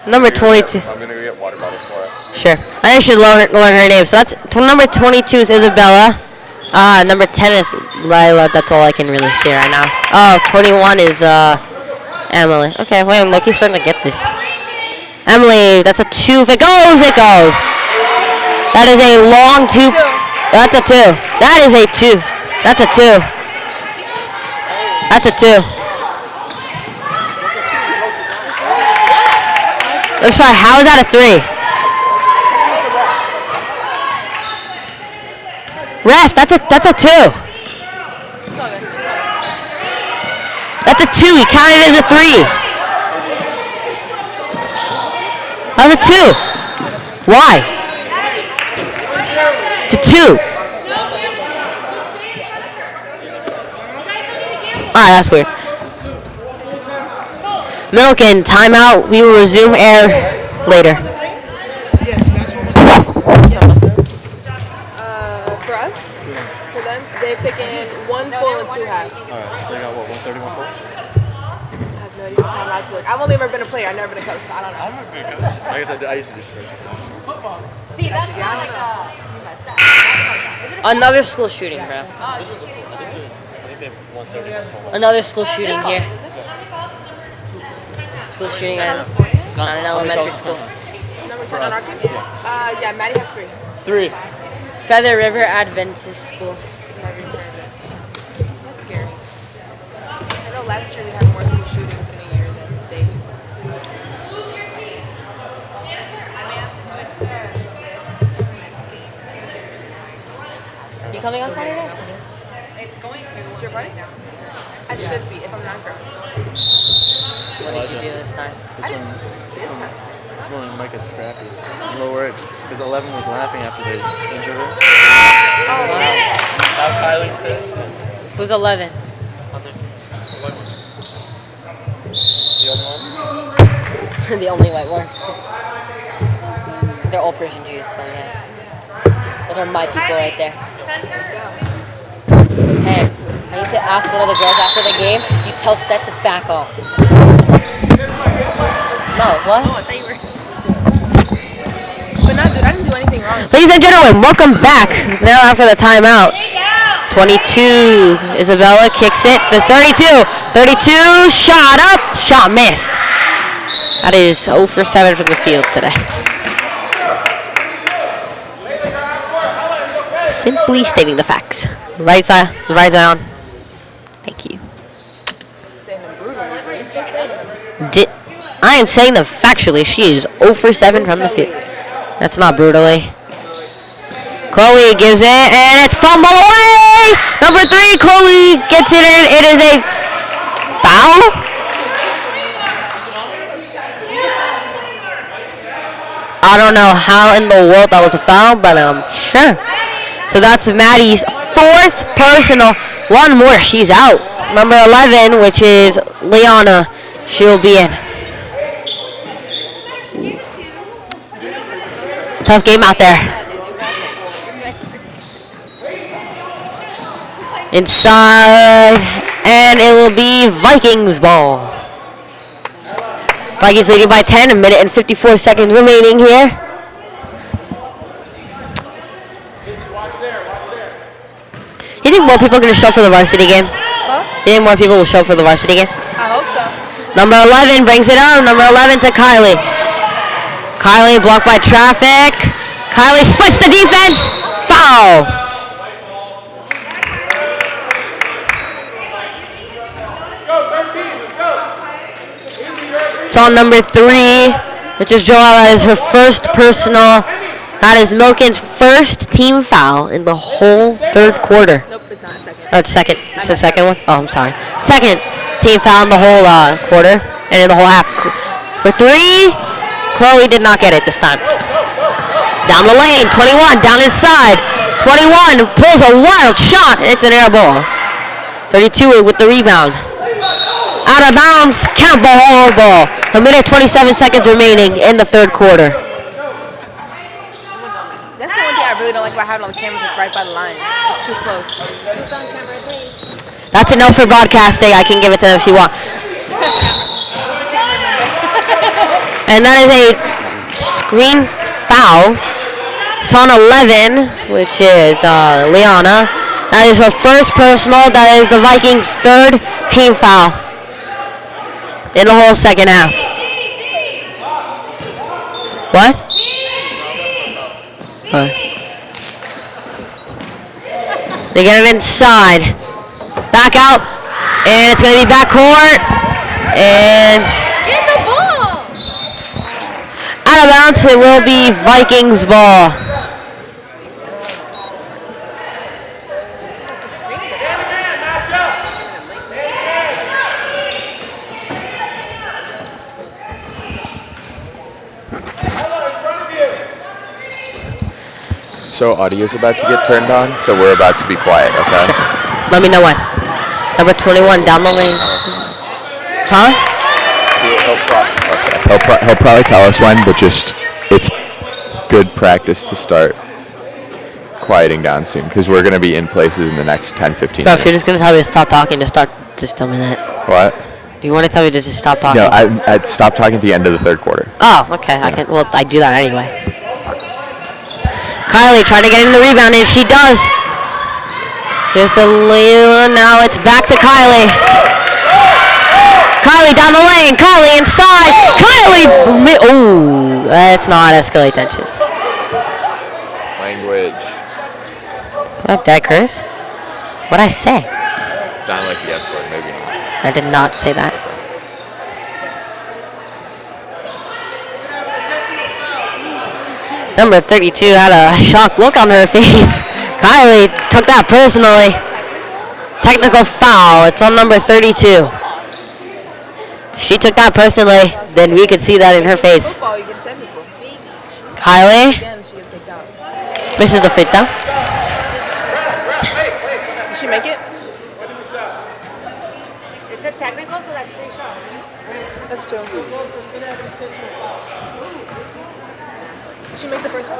Number 22. I'm gonna go get water bottles for her. Sure. I should learn her name. So that's number 22 is Isabella. Number 10 is Lila. That's all I can really see right now. Oh, 21 is Emily. Okay, wait, I'm lucky starting to get this. Emily, that's a 2. If it goes, it goes. That is a long 2. That's a 2. That is a 2. That's a 2. That's a 2. I'm sorry, how is that a 3? Ref, that's a 2. That's a 2. He counted it as a 3. That was a 2. Why? It's a 2. Alright, that's weird. Milliken, timeout. We will resume air later. For us? For them? They've taken 1 full and 2 halves. Alright, so they got what, 131 full? I have no idea what timeouts work. I've only ever been a player. I've never been a coach, so I don't know. I'm a good coach. I guess I used to do scrimmage. See, that's Another school shooting, bro. This one's a full. I think they have 131 full. Another school shooting here. School shooting at an elementary school. Number 10 on our team? Yeah, Maddie has 3. 3. Feather River Adventist School. That's scary. I know last year we had more school shootings in a year than days. You coming on Saturday? it's going to. Is your party? I should be if I'm not drunk. What did you do this time? This one might get scrappy. I'm a little worried because 11 was laughing after they injured her. Oh, Now Kylie's pissed. Who's 11? The only one? The only white one. They're all Persian Jews, so yeah. Those are my people right there. Hey, I need to ask one of the girls after the game. You tell Seth to back off. No, what? I thought you were. But no, dude, I didn't do anything wrong. Ladies and gentlemen, welcome back. Now after the timeout. 22, Isabella kicks it. The 32, 32, shot up, shot missed. That is 0 for 7 from the field today. Simply stating the facts. Right side, right Zion. Thank you. I am saying them factually. She is 0 for 7 from the field. That's not brutally. Chloe gives it, and it's fumbled away! Number 3, Chloe gets it in. It is a foul? I don't know how in the world that was a foul, but sure. So that's Maddie's 4th personal. One more, she's out. Number 11, which is Liana, she'll be in. Tough game out there. Inside, and it will be Vikings ball. Vikings leading by 10, a minute and 54 seconds remaining here. You think more people are going to show for the varsity game? Huh? You think more people will show for the varsity game? I hope so. Number 11 brings it up. Number 11 to Kylie. Kylie blocked by traffic. Kylie splits the defense. Foul. It's on number 3, which is Joella. That is her first personal. That is Milken's first team foul in the whole 3rd quarter. Nope, it's not a second. Oh, it's second. It's the second one? Oh, I'm sorry. Second team foul in the whole quarter and in the whole half. For 3, Chloe did not get it this time. Down the lane, 21, down inside. 21 pulls a wild shot. It's an air ball. 32 with the rebound. Out of bounds, Campbell home ball. A minute 27 seconds remaining in the 3rd quarter. That's the one thing I really don't like about having all the cameras like right by the lines. It's too close. That's a no for broadcasting. I can give it to them if you want. And that is a screen foul. It's on 11, which is Liana. That is her first personal. That is the Vikings' third team foul in the whole second half. What? They get it inside. Back out. And it's going to be backcourt. And Get the ball! out of bounds, it will be Vikings ball. So audio's about to get turned on, so we're about to be quiet, okay? Let me know when. Number 21 down the lane. Huh? He'll probably tell us when, but just it's good practice to start quieting down soon, because we're going to be in places in the next 10, 15 Bro, minutes. if you're just going to tell me to stop talking, just tell me that. What? Do you want to tell me to just stop talking? No, I stopped talking at the end of the third quarter. Oh, okay. Yeah. I do that anyway. Kylie trying to get in the rebound, and she does. Here's the Leila. Now it's back to Kylie. Kylie down the lane. Kylie inside. Kylie. Oh, let's not escalate tensions. Language. What, did I curse? What'd I say? Sound like the S word, maybe not. I did not say that. Number 32 had a shocked look on her face. Kylie took that personally. Technical foul. It's on number 32. She took that personally. Then we could see that in her face. Football, you get technical. Kylie Again, she gets kicked out. misses the free throw. Did she make it? It's a technical, so that's 3 shots. That's true. Did she make the first one?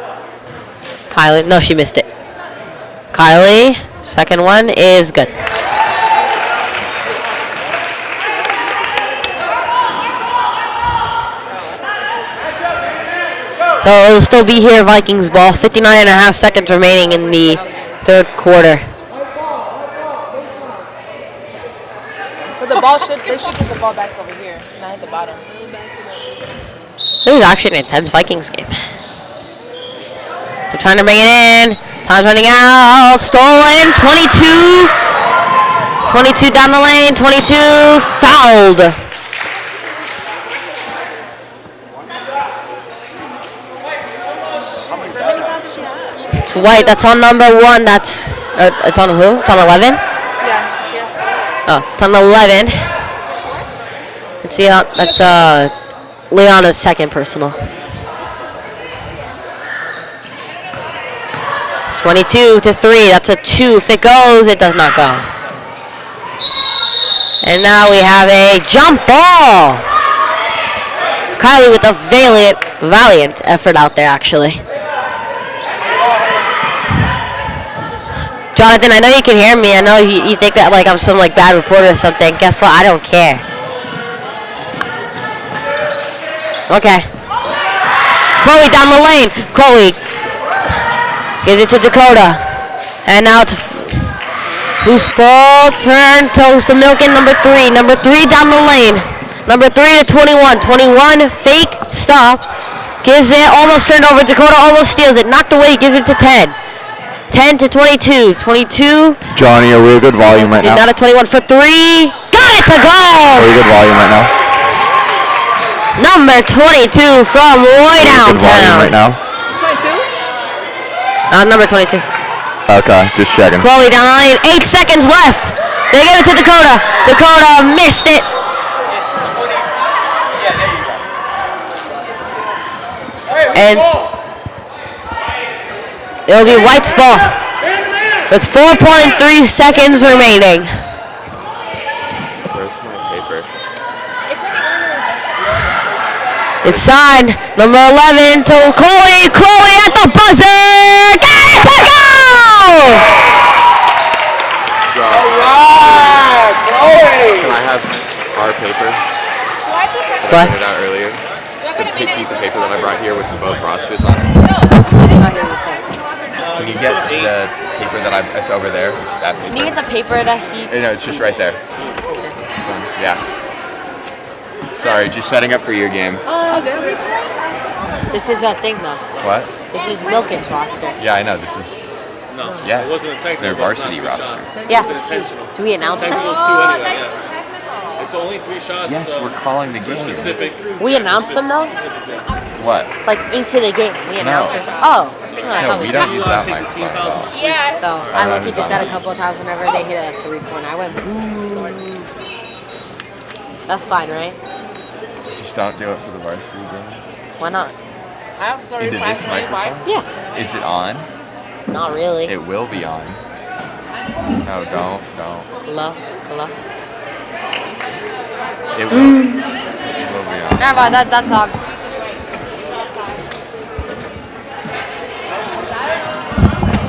Kylie, no, she missed it. Kylie, second one is good. So it'll still be here, Vikings ball. 59.5 seconds remaining in the third quarter. But the ball they should get the ball back over here, not at the bottom. This is actually an intense Vikings game. They're trying to bring it in. Time's running out. Stolen. 22. 22 down the lane. 22 fouled. It's White. That's on number 1. That's it's on who? It's on 11. Yeah, she has. Oh, it's on 11. Let's see. That's Leona's second personal. 22 to 3. That's a 2. If it goes, it does not go. And now we have a jump ball. Kylie with a valiant effort out there, actually. Jonathan, I know you can hear me. I know you think that like I'm some like bad reporter or something. Guess what? I don't care. Okay. Chloe down the lane. Chloe gives it to Dakota. And now it's loose ball. Turn. Toes to Milken. Number 3. Number 3 down the lane. Number 3 to 21. 21. Fake. Stops. Gives it. Almost turned over. Dakota almost steals it. Knocked away. Gives it to 10. 10 to 22. 22. Johnny, are we a good volume right now? Not a 21 for 3. Got it to go. Are we a good volume right now? Number 22 from way Good volume downtown. right now? 22? Number 22. Okay, just checking. Chloe down the lane. 8 seconds left. They give it to Dakota. Dakota missed it. And it'll be White's ball with 4.3 seconds remaining. Where's my paper? It's signed. Number 11 to Chloe. Chloe at the buzzer. Got it to go. Alright, Chloe! Can I have our paper? Do I put That What? I printed out earlier? Do I put it piece of paper that I brought here with both rosters on it? Can you get the paper that it's over there? That paper. Can you get the paper that he? No, it's just right there. This one. Yeah. Sorry, just setting up for your game. This is a thing though. What? This is Milken's roster. Yeah, I know. This is. No, Yes. it wasn't a technical. Their varsity it's not three roster. shots. Yeah. It was intentional. Do we announce Technical them? is two anyway. Yeah. It's only 3 shots. Yes, so we're calling the game. specific. We announce them though. What? Like into the game. We announce them. Oh. No, we don't use that microphone at all. Yeah. So I look did that a couple of times whenever they hit a 3-point. I went. Ooh. That's fine, right? Just don't do it for the varsity game. Why not? I have Into 35 this microphone? Yeah. Is it on? Not really. It will be on. No, don't. Hello. Hello. It will be on. Never mind. That's on.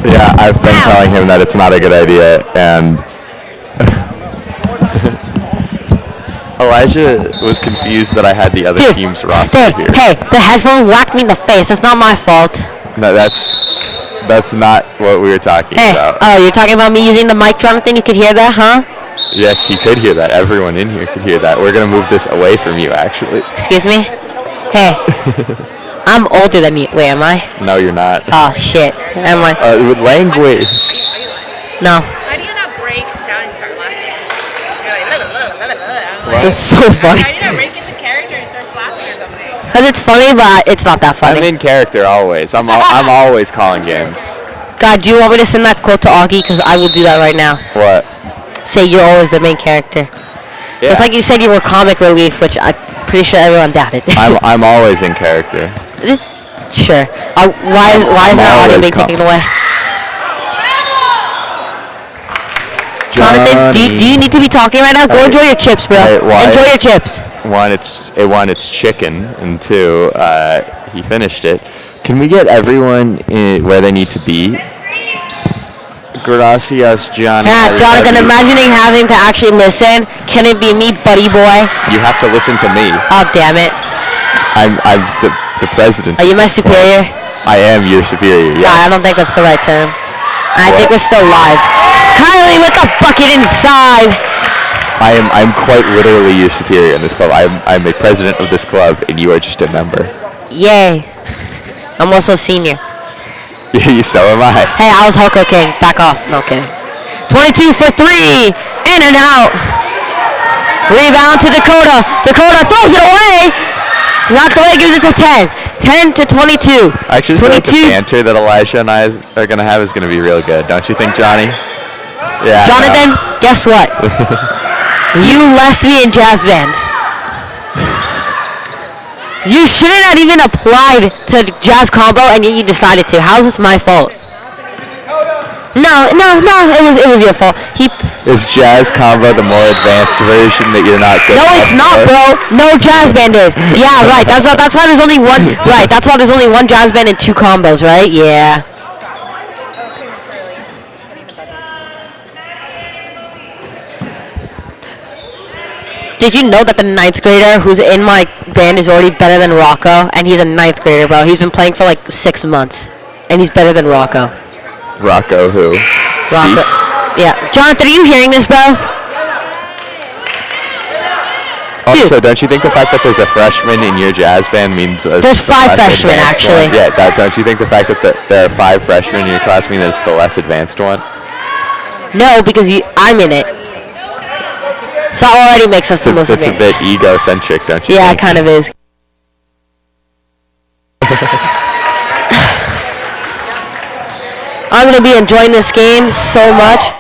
Yeah, I've been telling him that it's not a good idea, and Elijah was confused that I had the other team's roster here. Hey, the headphone whacked me in the face. That's not my fault. No, that's not what we were talking Hey, about. oh, you're talking about me using the mic, Jonathan? You could hear that, huh? Yes, you could hear that. Everyone in here could hear that. We're gonna move this away from you, actually. Excuse me? Hey, I'm older than you. Wait, am I? No, you're not. Oh, shit. Am I? With language. No. How do you not break down and start laughing? You're like, la, la, la, la, la, la. This is so funny. How do you not break into character and start laughing or something? Because it's funny, but it's not that I'm funny. in character always. I'm always calling games. God, do you want me to send that quote to Augie? Because I will do that right now. What? Say you're always the main character. Yeah. Just like you said you were comic relief, which I'm pretty sure everyone doubted. I'm always in character. Sure. Why is that audio being taken away? Jonathan, do you need to be talking right now? Go enjoy your chips, bro. Enjoy your chips. One, it's chicken, and two, he finished it. Can we get everyone where they need to be? Gracias, Johnny. Yeah, Jonathan, imagining having to actually listen. Can it be me, buddy boy? You have to listen to me. Oh, damn it. I'm the president. Are you my superior? I am your superior, yes. I don't think that's the right term. I think we're still live. Kylie with the bucket inside. I'm quite literally your superior in this club. I'm a president of this club, and you are just a member. Yay. I'm also senior. So am I. Hey, I was Hulk King. Back off. No kidding. 22 for 3. In and out. Rebound to Dakota. Dakota throws it away. Knocked away, gives it to 10. 10 to 22. I actually feel like the banter that Elijah and I are going to have is going to be real good. Don't you think, Johnny? Yeah. Jonathan, guess what? You left me in jazz band. You shouldn't have even applied to jazz combo, and yet you decided to. How's this my fault? No. It was your fault. Is jazz combo the more advanced version that you're not good? No, it's not, bro. No jazz band is. Yeah, right. That's why there's only one. Right. That's why there's only one jazz band and 2 combos, right? Yeah. Did you know that the 9th grader who's in my band is already better than Rocco? And he's a 9th grader, bro. He's been playing for like 6 months. And he's better than Rocco. Rocco who? Rocco. Speaks? Yeah. Jonathan, are you hearing this, bro? Also, don't you think the fact that there's a freshman in your jazz band means... There's 5 freshmen, actually. Yeah, don't you think the fact that there are 5 freshmen in your class means it's the less advanced one? No, because I'm in it. So that already makes us the most That's advanced. a bit egocentric, don't you Yeah, think? it kind of is. I'm going to be enjoying this game so much.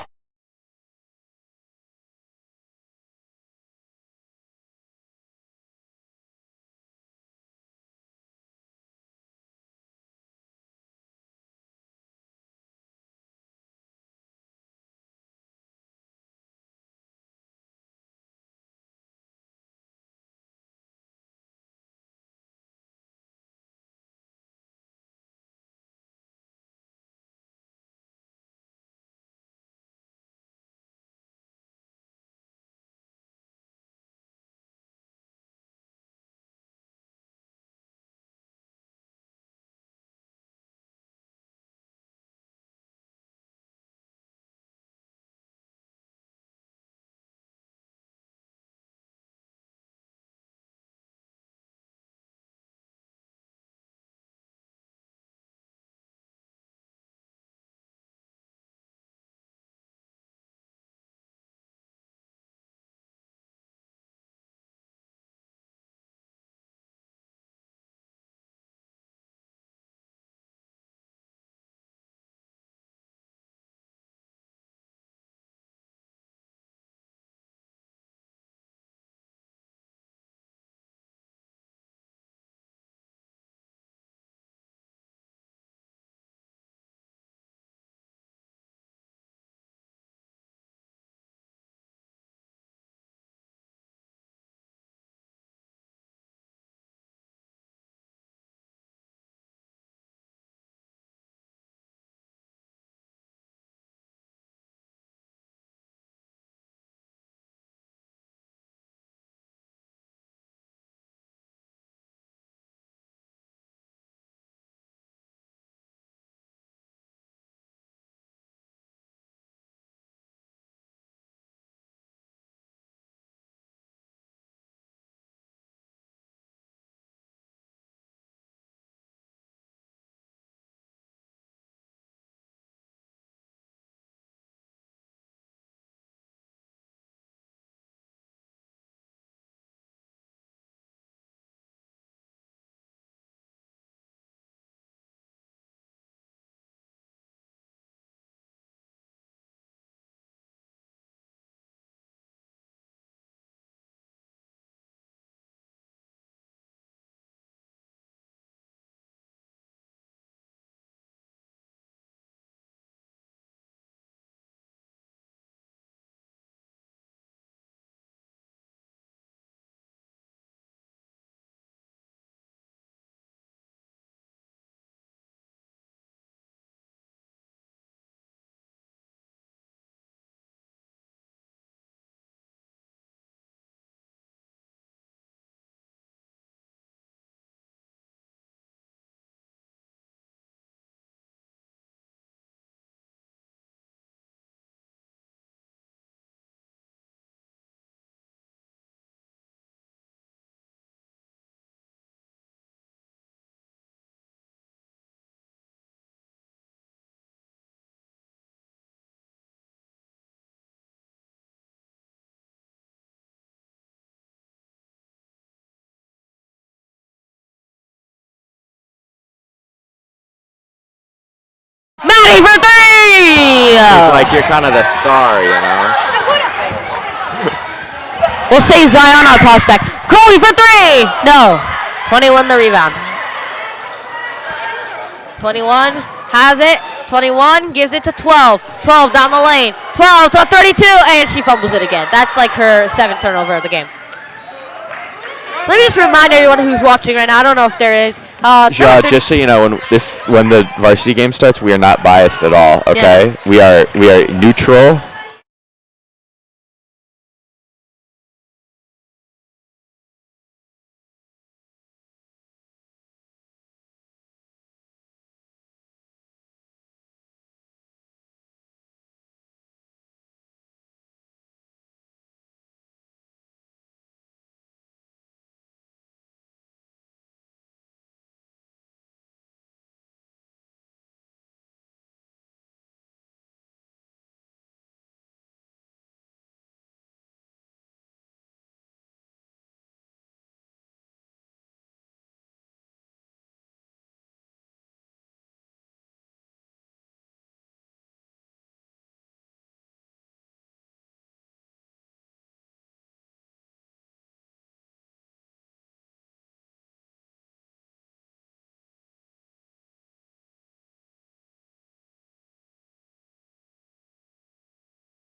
Maddie for three! It's like you're kind of the star, you know? We'll say Zion, our prospect. Chloe for three! No. 21 the rebound. 21 has it. 21 gives it to 12. 12 down the lane. 12 to 32, and she fumbles it again. That's like her 7th turnover of the game. Let me just remind everyone who's watching right now. I don't know if there is. Just so you know, when the varsity game starts, we are not biased at all. Okay, Yeah. we are neutral.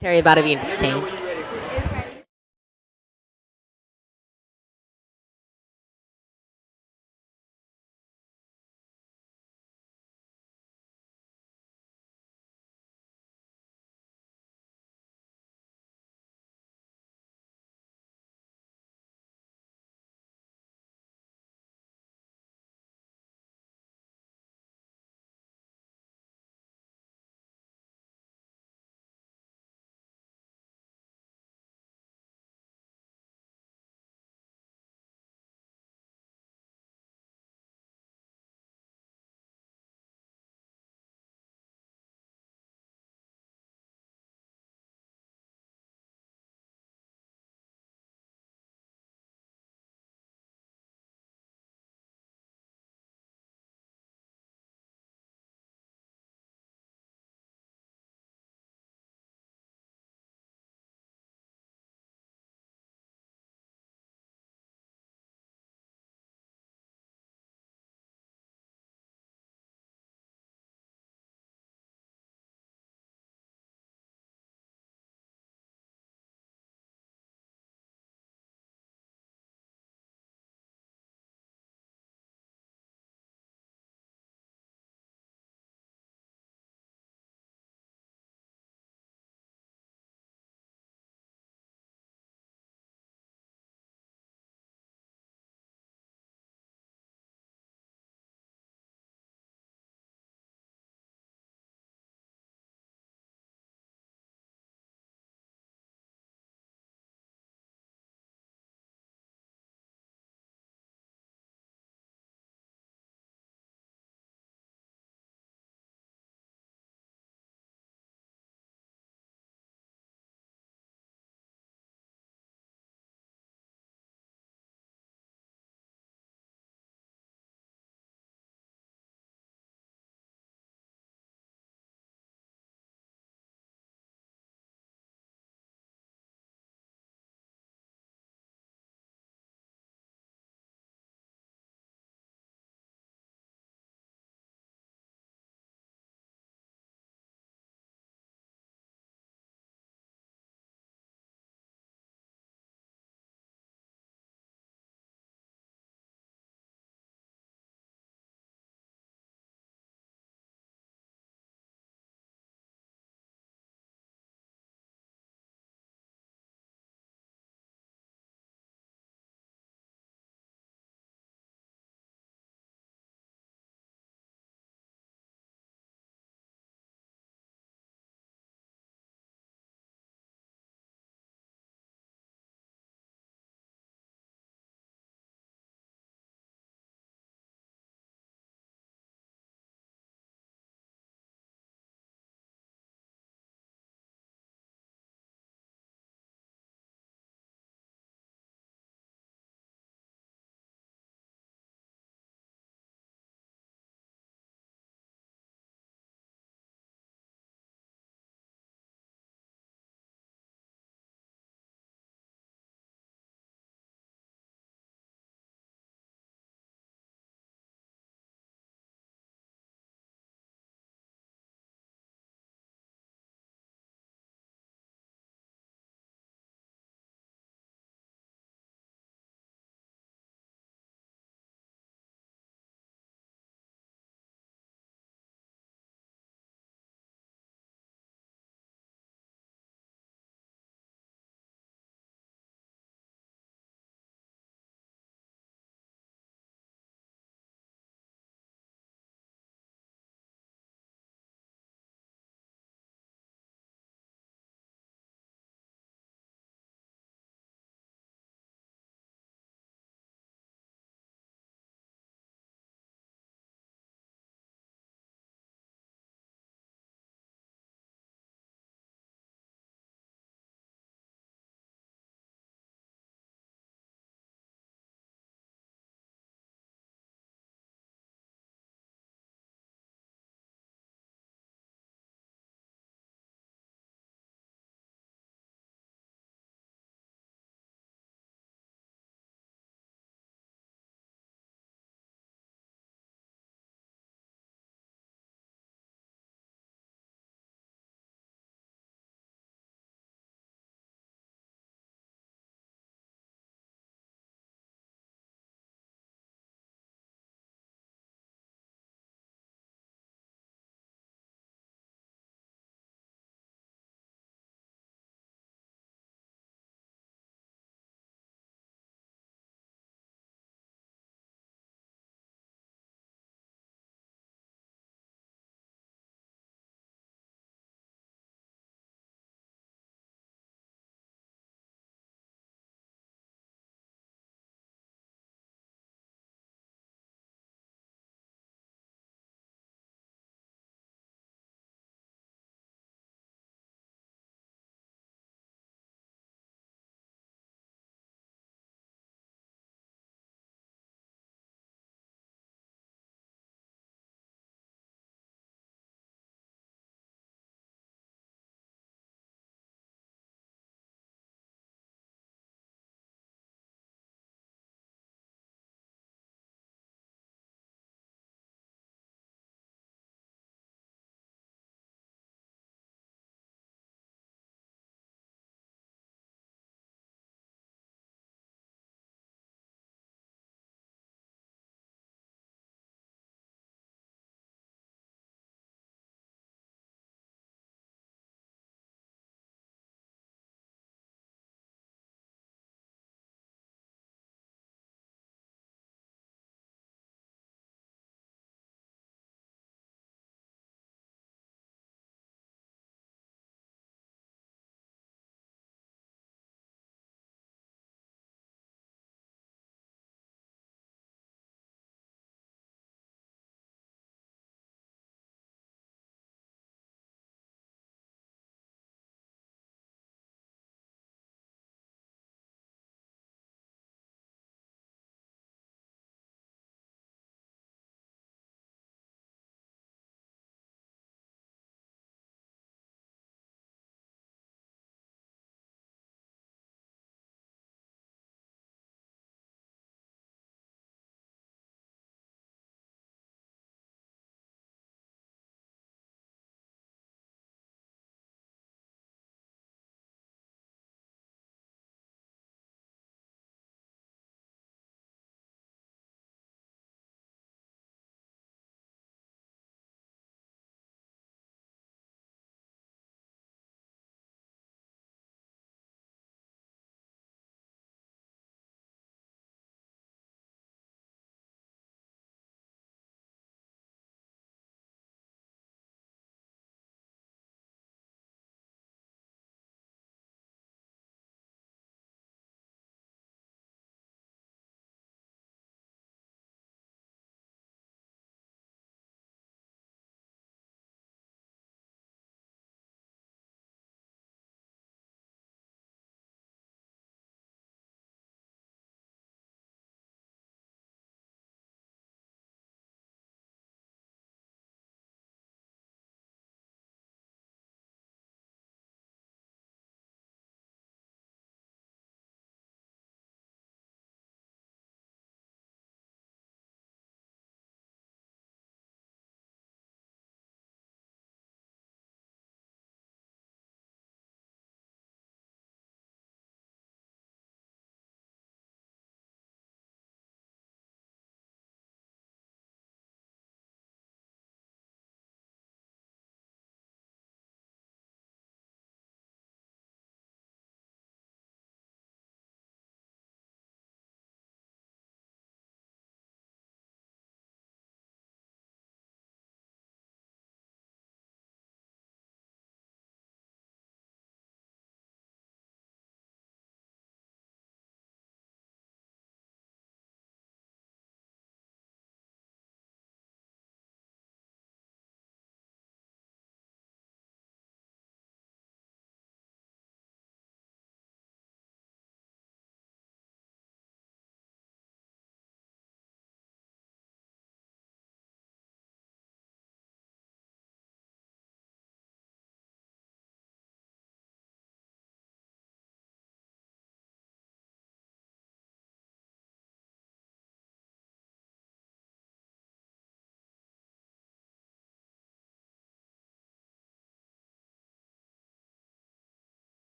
Terry about to be insane.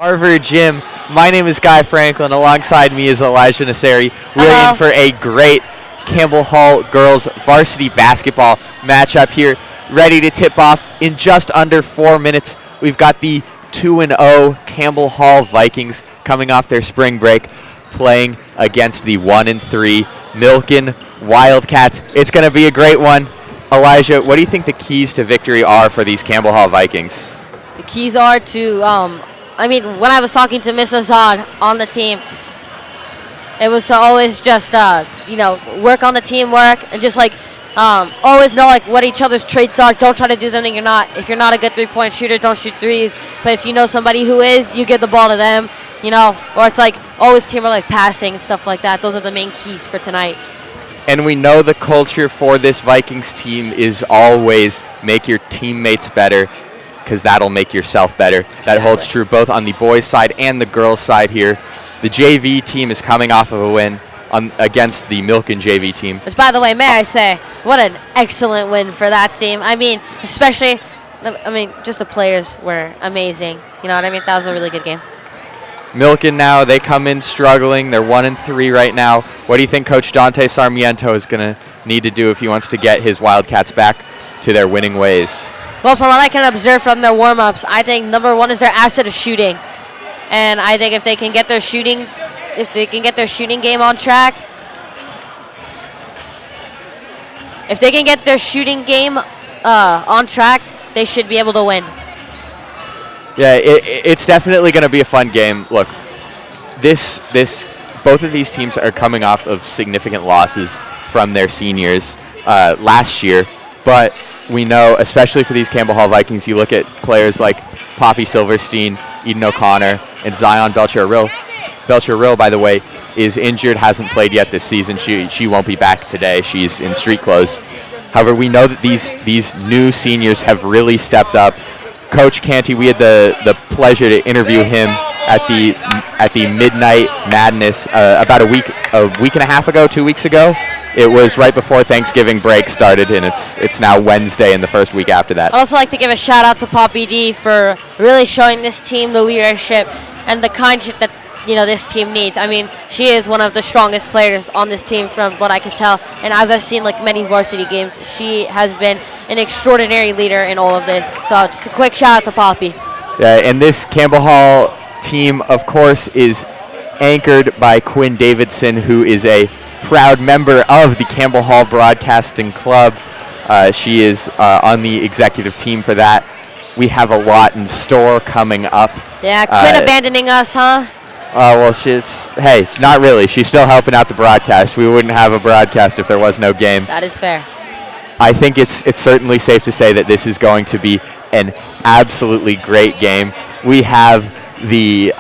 Harvard Gym. My name is Guy Franklin. Alongside me is Elijah Nasseri. We're Hello. in for a great Campbell Hall girls varsity basketball matchup here, ready to tip off in just under 4 minutes. We've got the 2-0 Campbell Hall Vikings coming off their spring break, playing against the 1-3 Milken Wildcats. It's going to be a great one. Elijah, what do you think the keys to victory are for these Campbell Hall Vikings? The keys are to, when I was talking to Miss Azad on the team, it was to always just, work on the teamwork and just always know what each other's traits are. Don't try to do something you're not. If you're not a good three-point shooter, don't shoot threes. But if you know somebody who is, you give the ball to them. Or it's always teamwork, passing and stuff like that. Those are the main keys for tonight. And we know the culture for this Vikings team is always make your teammates better, because that'll make yourself better. That holds true both on the boys' side and the girls' side here. The JV team is coming off of a win against the Milken JV team. Which, by the way, may I say, what an excellent win for that team. Especially, just the players were amazing. You know what I mean? That was a really good game. Milken now, they come in struggling. They're 1-3 right now. What do you think Coach Dante Sarmiento is going to need to do if he wants to get his Wildcats back to their winning ways? Well, from what I can observe from their warm-ups, I think number one is their asset of shooting. And I think if they can get their shooting game on track, they should be able to win. Yeah, it's definitely going to be a fun game. Look, both of these teams are coming off of significant losses from their seniors last year, but we know, especially for these Campbell Hall Vikings, you look at players like Poppy Silverstein, Eden O'Connor, and Zion Belcher-Rill. Belcher-Rill, by the way, is injured, hasn't played yet this season. She won't be back today. She's in street clothes. However, we know that these new seniors have really stepped up. Coach Canty, we had the pleasure to interview him at the Midnight Madness about a week and a half ago, 2 weeks ago. It was right before Thanksgiving break started, and it's now Wednesday in the first week after that. I'd also like to give a shout out to Poppy D for really showing this team the leadership and the kindship that this team needs. She is one of the strongest players on this team from what I can tell, and as I've seen many varsity games, she has been an extraordinary leader in all of this. So just a quick shout out to Poppy. Yeah, and this Campbell Hall team, of course, is anchored by Quinn Davidson, who is a proud member of the Campbell Hall Broadcasting Club. She is on the executive team for that. We have a lot in store coming up. Yeah, Quinn abandoning us, huh? Well, hey, not really. She's still helping out the broadcast. We wouldn't have a broadcast if there was no game. That is fair. I think it's certainly safe to say that this is going to be an absolutely great game. We have the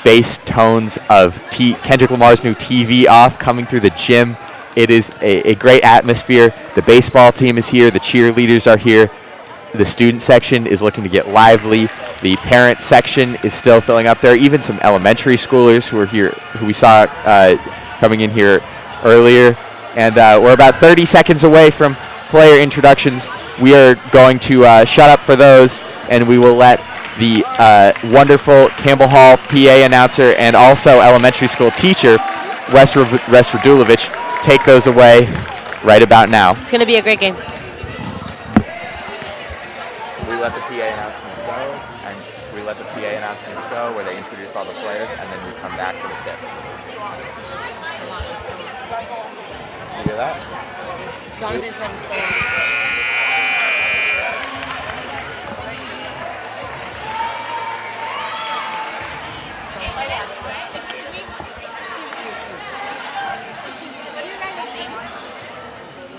bass tones of Kendrick Lamar's new TV off coming through the gym. It is a great atmosphere. The baseball team is here. The cheerleaders are here. The student section is looking to get lively. The parent section is still filling up. There are even some elementary schoolers who are here, who we saw coming in here earlier. And we're about 30 seconds away from player introductions. We are going to shut up for those, and we will let the wonderful Campbell Hall PA announcer and also elementary school teacher, Wes Radulovich, take those away right about now. It's going to be a great game. We let the PA announcements go, and we let the PA announcements go where they introduce all the players, and then we come back to the tip. You hear that? Jonathan said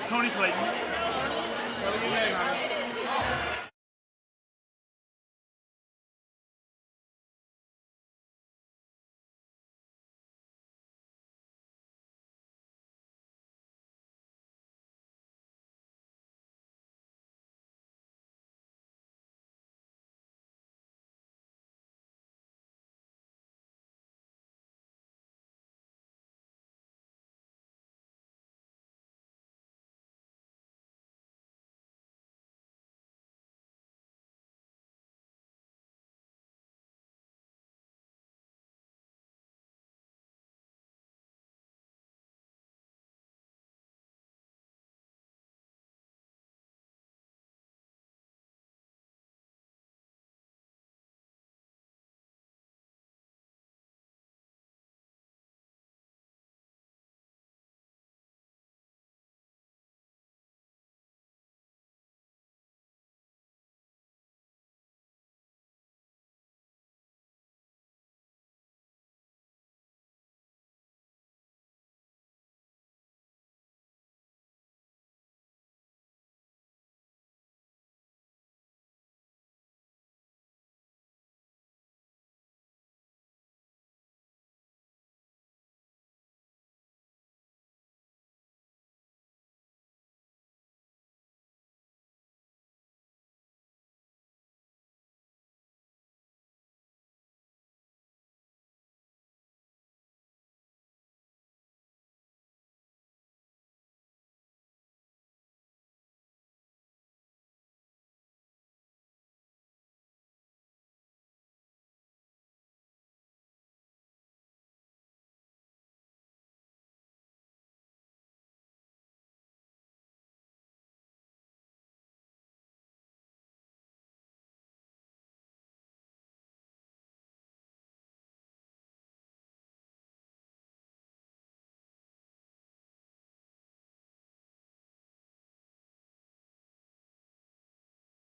Tony Clayton.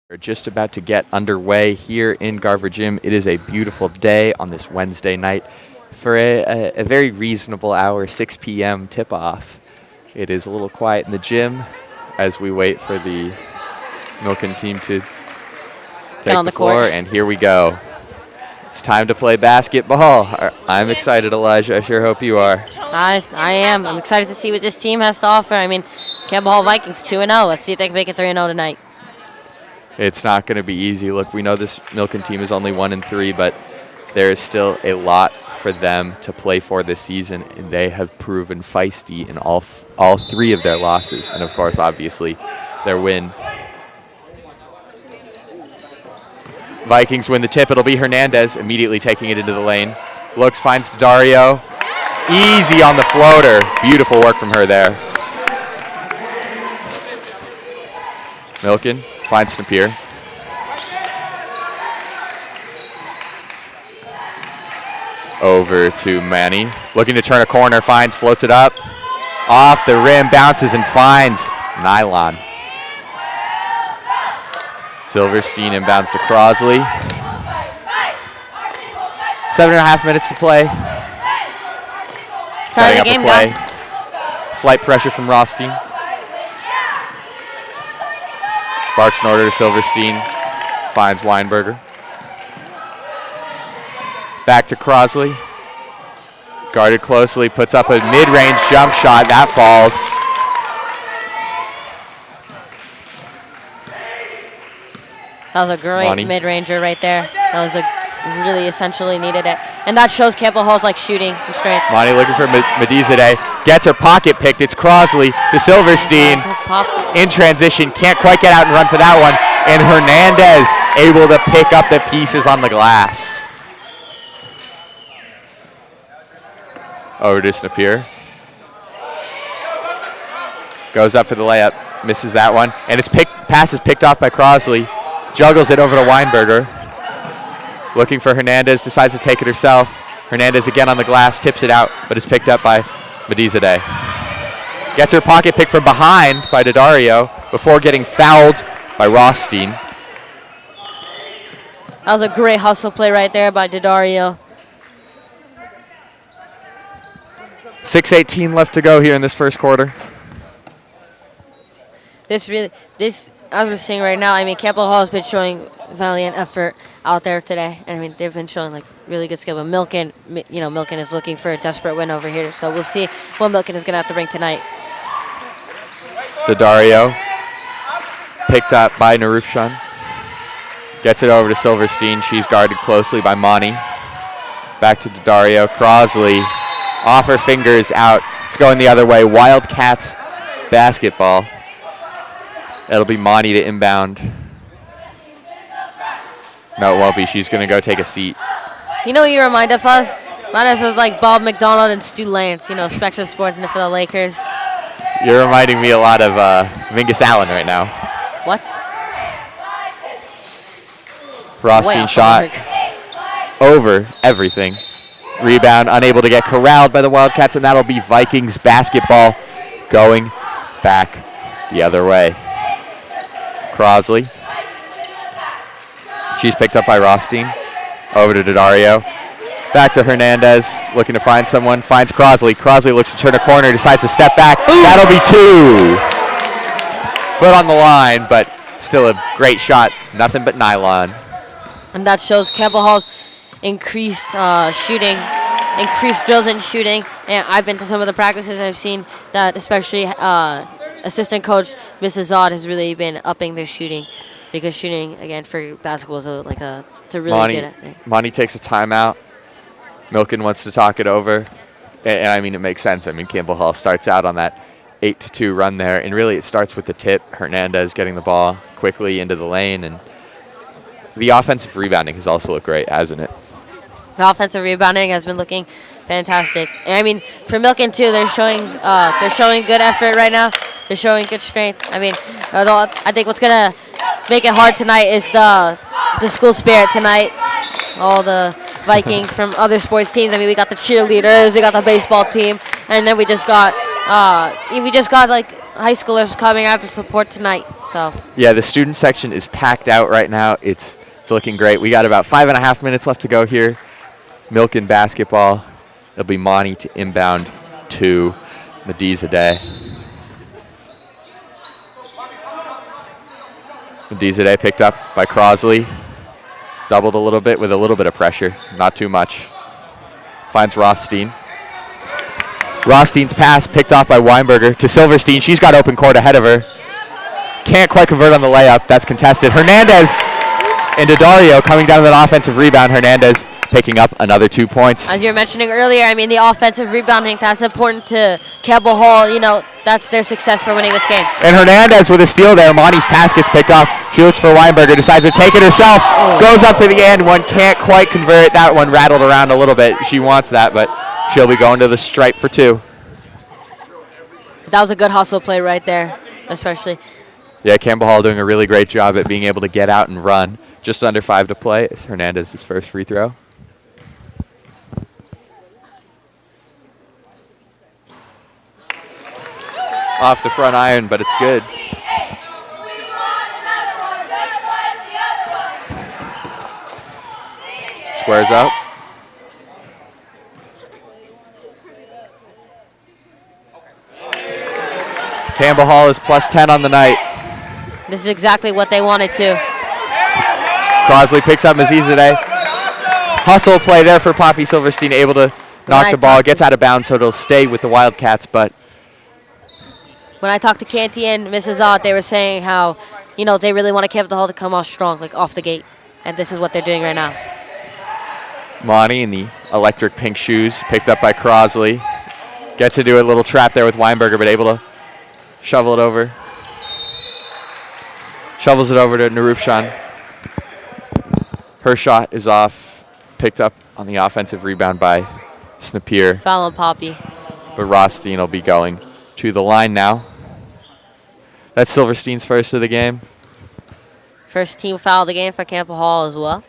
We're just about to get underway here in Garver Gym. It is a beautiful day on this Wednesday night for a very reasonable hour, 6 p.m. tip-off. It is a little quiet in the gym as we wait for the Milken team to take on the the court. floor, and here we go. It's time to play basketball. I'm excited, Elijah. I sure hope you are. I am. I'm excited to see what this team has to offer. I mean, Campbell Hall Vikings 2-0. Let's see if they can make it 3-0 tonight. It's not going to be easy. Look, we know this Milken team is only 1-3, but there is still a lot for them to play for this season, and they have proven feisty in all three of their losses, and of course, obviously, their win. Vikings win the tip. It'll be Hernandez immediately taking it into the lane. Looks, finds Dario. Easy on the floater. Beautiful work from her there. Milken finds Napier. Over to Manny. Looking to turn a corner, finds, floats it up. Off the rim, bounces and finds Nylon. Silverstein inbounds to Crosley. 7.5 minutes to play. Setting up the play. Slight pressure from Rothstein. Barks an order to Silverstein. Finds Weinberger. Back to Crosley. Guarded closely, puts up a mid-range jump shot. That falls. That was a great mid-ranger right there. That was a really essentially needed it. And that shows Campbell Hall's like shooting and strength. Monty looking for Medizadeh. Gets her pocket picked. It's Crosley to Silverstein. In transition. Can't quite get out and run for that one. And Hernandez able to pick up the pieces on the glass. Over to Napier. Goes up for the layup. Misses that one. And its pass is picked off by Crosley. Juggles it over to Weinberger. Looking for Hernandez. Decides to take it herself. Hernandez again on the glass. Tips it out. But is picked up by Medizadeh. Gets her pocket pick from behind by Daddario before getting fouled by Rothstein. That was a great hustle play right there by Daddario. 6:18 left to go here in this first quarter. This, as we're seeing right now, I mean, Campbell Hall has been showing valiant effort out there today. I mean, they've been showing like really good skill. But Milken is looking for a desperate win over here. So we'll see what Milken is going to have to bring tonight. Daddario picked up by Narufshan. Gets it over to Silverstein. She's guarded closely by Monty. Back to Daddario. Crosley off her fingers, out. It's going the other way. Wildcats basketball. It'll be Monty to inbound. No, it won't be. She's going to go take a seat. You know what you remind of us? Remind us of like Bob McDonald and Stu Lance, Spectrum Sports and for the Lakers. You're reminding me a lot of Mingus Allen right now. What? Rothstein shot over everything. Rebound, unable to get corralled by the Wildcats, and that'll be Vikings basketball going back the other way. Crosley. She's picked up by Rothstein. Over to Daddario. Back to Hernandez, looking to find someone. Finds Crosley. Crosley looks to turn a corner, decides to step back. Ooh. That'll be 2. Foot on the line, but still a great shot. Nothing but nylon. And that shows Campbell Hall's increased shooting, increased drills and shooting. And I've been to some of the practices. I've seen that especially assistant coach Mrs. Zod has really been upping their shooting, because shooting, again, for basketball is it's a really good at it. Monty takes a timeout. Milken wants to talk it over. And I mean, it makes sense. I mean, Campbell Hall starts out on that 8-2 run there. And really, it starts with the tip. Hernandez getting the ball quickly into the lane. And the offensive rebounding has also looked great, hasn't it? The offensive rebounding has been looking fantastic. And I mean, for Milken too, they're showing good effort right now. They're showing good strength. I mean, I think what's gonna make it hard tonight is the school spirit tonight. All the Vikings from other sports teams. I mean, we got the cheerleaders, we got the baseball team, and then we just got We just got like high schoolers coming out to support tonight. So Yeah, the student section is packed out right now. It's looking great. We got about 5.5 minutes left to go here. Milken basketball. It'll be Monty to inbound to Mediza Day. Mediza Day picked up by Crosley. Doubled a little bit with a little bit of pressure. Not too much. Finds Rothstein. Rothstein's pass picked off by Weinberger to Silverstein. She's got open court ahead of her. Can't quite convert on the layup. That's contested. Hernandez and Daddario coming down with an offensive rebound. Hernandez picking up another 2 points. as you were mentioning earlier, I mean the offensive rebounding, that's important to Campbell Hall. You know, that's their success for winning this game. And Hernandez with a steal there. Monty's pass gets picked off. She looks for Weinberger, decides to take it herself. Goes up for the end one, can't quite convert. That one rattled around a little bit. She wants that, but she'll be going to the stripe for 2. That was a good hustle play right there, especially. Yeah, Campbell Hall doing a really great job at being able to get out and run. Just under 5 to play. It's Hernandez's first free throw. Off the front iron, but it's good. Squares up. Campbell Hall is plus 10 on the night. This is exactly what they wanted to. Crosley picks up Mazizadeh. Hustle play there for Poppy Silverstein, able to knock the ball. Gets out of bounds, so it'll stay with the Wildcats, but When I talked to Canty and Mrs. Ott, they were saying how, you know, they really want Campbell Hall to come off strong, like off the gate. And this is what they're doing right now. Monty in the electric pink shoes, picked up by Crosley. Gets to do a little trap there with Weinberger, but able to shovel it over. Shovels it over to Narufshan. Her shot is off, picked up on the offensive rebound by Snapier. Foul on Poppy. But Rothstein will be going to the line now. That's Silverstein's first of the game. First team foul of the game for Campbell Hall as well.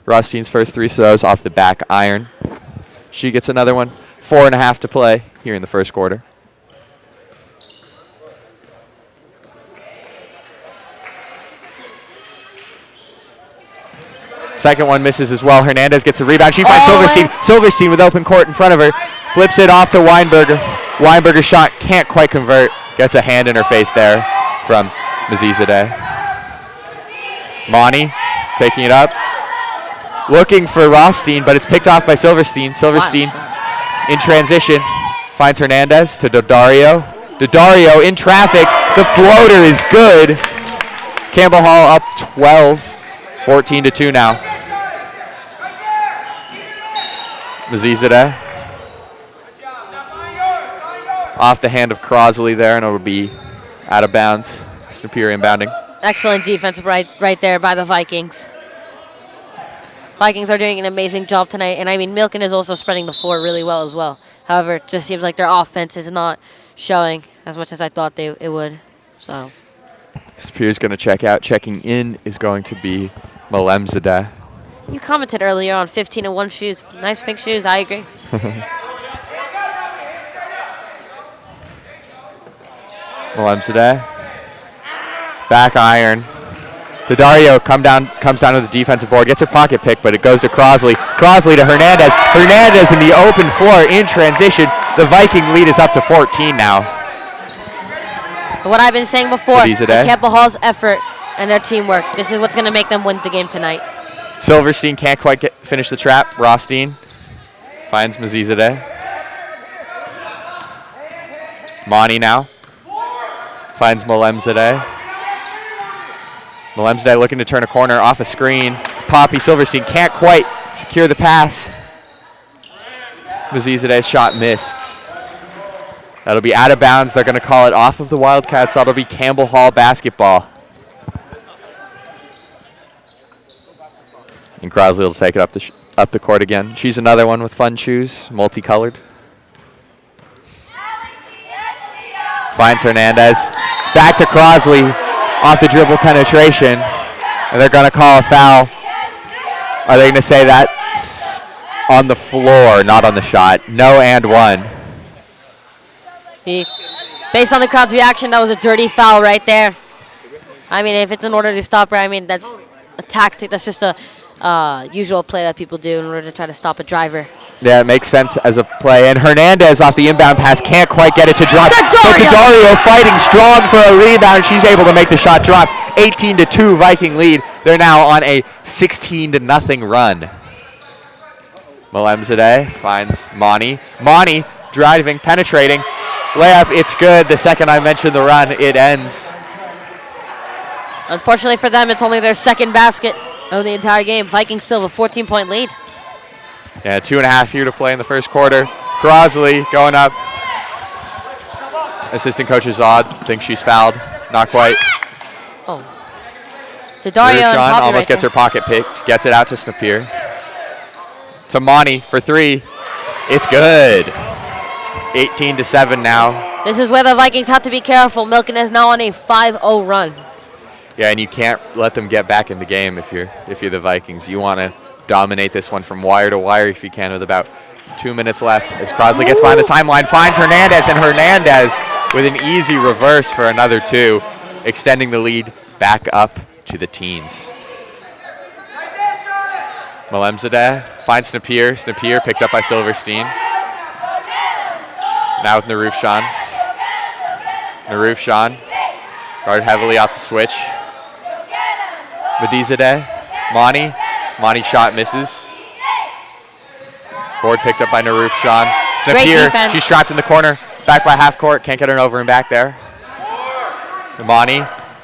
Rothstein's first 3 throws off the back iron. She gets another one. 4.5 to play here in the first quarter. Second one misses as well. Hernandez gets the rebound. She finds Silverstein. Silverstein with open court in front of her. Flips it off to Weinberger. Weinberger's shot can't quite convert. Gets a hand in her face there from Mazizadeh. Monty taking it up. Looking for Rothstein, but it's picked off by Silverstein. Silverstein in transition. Finds Hernandez to Daddario. Daddario in traffic. The floater is good. Campbell Hall up 12. 14-2 now. Mazizadeh. Off the hand of Crosley there, and it'll be out of bounds. Superior inbounding. Excellent defense right there by the Vikings. Vikings are doing an amazing job tonight, and I mean Milken is also spreading the floor really well as well. However, it just seems like their offense is not showing as much as I thought it would. So Superior's going to check out. Checking in is going to be Malemzadeh. you commented earlier on 15-1 shoes. Nice pink shoes, I agree. Malemzadeh. Back iron. Daddario comes down to the defensive board, gets a pocket pick, but it goes to Crosley. Crosley to Hernandez. Hernandez in the open floor in transition. The Viking lead is up to 14 now. What I've been saying before, Mazizadeh. Campbell Hall's effort and their teamwork, this is what's going to make them win the game tonight. Silverstein can't quite finish the trap. Rothstein finds Mazizadeh. Monty now finds Malemzadeh. Malemzadeh looking to turn a corner off a screen. Poppy Silverstein can't quite secure the pass. Mazizadeh's shot missed. That'll be out of bounds. They're going to call it off of the Wildcats. That'll be Campbell Hall basketball. And Crosley will take it up the court again. She's another one with fun shoes, multicolored. Finds Hernandez. Back to Crosley off the dribble penetration. And they're going to call a foul. Are they going to say that's on the floor, not on the shot? No and one. Based on the crowd's reaction, that was a dirty foul right there. I mean, if it's in order to stop her, I mean, that's a tactic. That's just a usual play that people do in order to try to stop a driver. Yeah, it makes sense as a play. And Hernandez off the inbound pass can't quite get it to drop. But Daddario fighting strong for a rebound. She's able to make the shot drop. 18-2 Viking lead. They're now on a 16-0 run. Malemzadeh finds Mani. Mani driving, penetrating. Layup, it's good. The second I mentioned the run, it ends. Unfortunately for them, it's only their second basket of the entire game. Vikings still have a 14-point lead. Yeah, 2.5 here to play in the first quarter. Crosley going up. Assistant coach Azad thinks she's fouled. Not quite. Oh. Daddario Sean almost gets her pocket picked. Gets it out to Snapier. To Mani for three. It's good. 18-7 now. This is where the Vikings have to be careful. Milken is now on a 5-0 run. Yeah, and you can't let them get back in the game if you're the Vikings. You want to dominate this one from wire to wire if you can with about 2 minutes left. As Crosley gets behind the timeline, finds Hernandez, and Hernandez with an easy reverse for another two, extending the lead back up to the teens. Malemzadeh finds Snapier. Snapier picked up by Silverstein. Now with Narufshan. Narufshan guarded heavily off the switch. Medizadeh. Mani. Mani shot misses. Board picked up by Narufshan. Snapier, she's trapped in the corner. Back by half court. Can't get her over and back there. Mani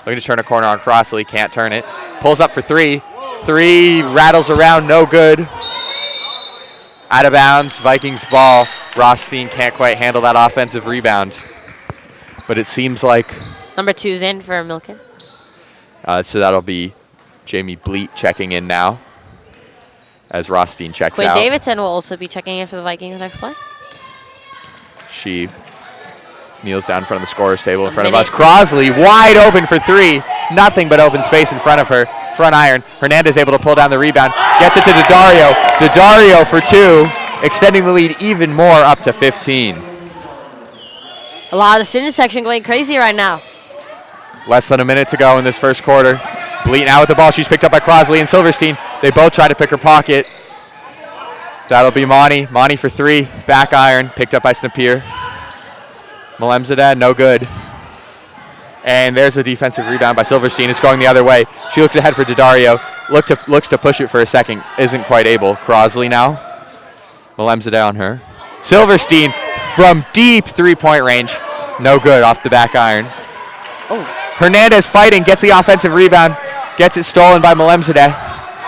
looking to turn a corner on Crossley. Can't turn it. Pulls up for three. Three rattles around. No good. Out of bounds. Vikings ball. Rothstein can't quite handle that offensive rebound. But it seems like... Number 2's in for Milken. So that'll be Jamie Bleat checking in now as Rothstein checks Quinn out. Davidson will also be checking in for the Vikings next play. She kneels down in front of the scorer's table in front of us. Crosley wide open for three. Nothing but open space in front of her. Front iron. Hernandez able to pull down the rebound. Gets it to Daddario. Daddario for two, extending the lead even more up to 15. A lot of the student section going crazy right now. Less than a minute to go in this first quarter. Bleat now with the ball. She's picked up by Crosley and Silverstein. They both try to pick her pocket. That'll be Mani. Mani for three. Back iron. Picked up by Snapier. Malemzadeh, no good. And there's a defensive rebound by Silverstein. It's going the other way. She looks ahead for Daddario. Looks to push it for a second. Isn't quite able. Crosley now. Malemzadeh on her. Silverstein from deep three-point range. No good off the back iron. Oh. Hernandez fighting, gets the offensive rebound, gets it stolen by Malemzadeh.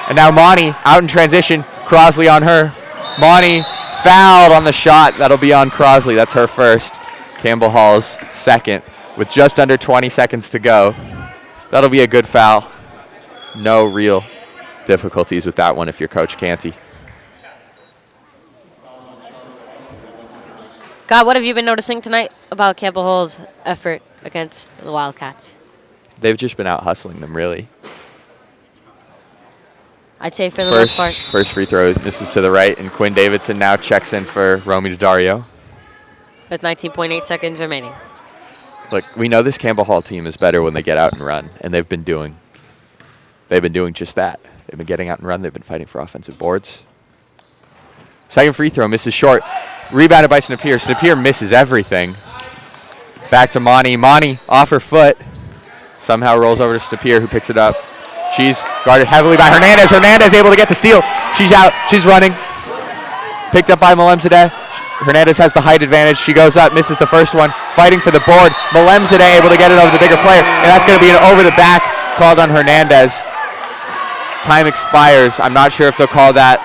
And now Mani out in transition. Crosley on her. Mani fouled on the shot. That'll be on Crosley. That's her first. Campbell Hall's second with just under 20 seconds to go. That'll be a good foul. No real difficulties with that one if you're Coach Canty. God, what have you been noticing tonight about Campbell Hall's effort against the Wildcats? They've just been out hustling them, really. I'd say for the most part. First free throw misses to the right, and Quinn Davidson now checks in for Romy Daddario. With 19.8 seconds remaining. Look, we know this Campbell Hall team is better when they get out and run, and they've been doing just that. They've been getting out and run. They've been fighting for offensive boards. Second free throw misses short. Rebounded by Snapier. Snapier misses everything. Back to Mani. Mani off her foot. Somehow rolls over to Snapier, who picks it up. She's guarded heavily by Hernandez. Hernandez able to get the steal. She's out. She's running. Picked up by Malemzadeh. Hernandez has the height advantage. She goes up, misses the first one. Fighting for the board. Malemzadeh able to get it over the bigger player. And that's going to be an over the back called on Hernandez. Time expires. I'm not sure if they'll call that.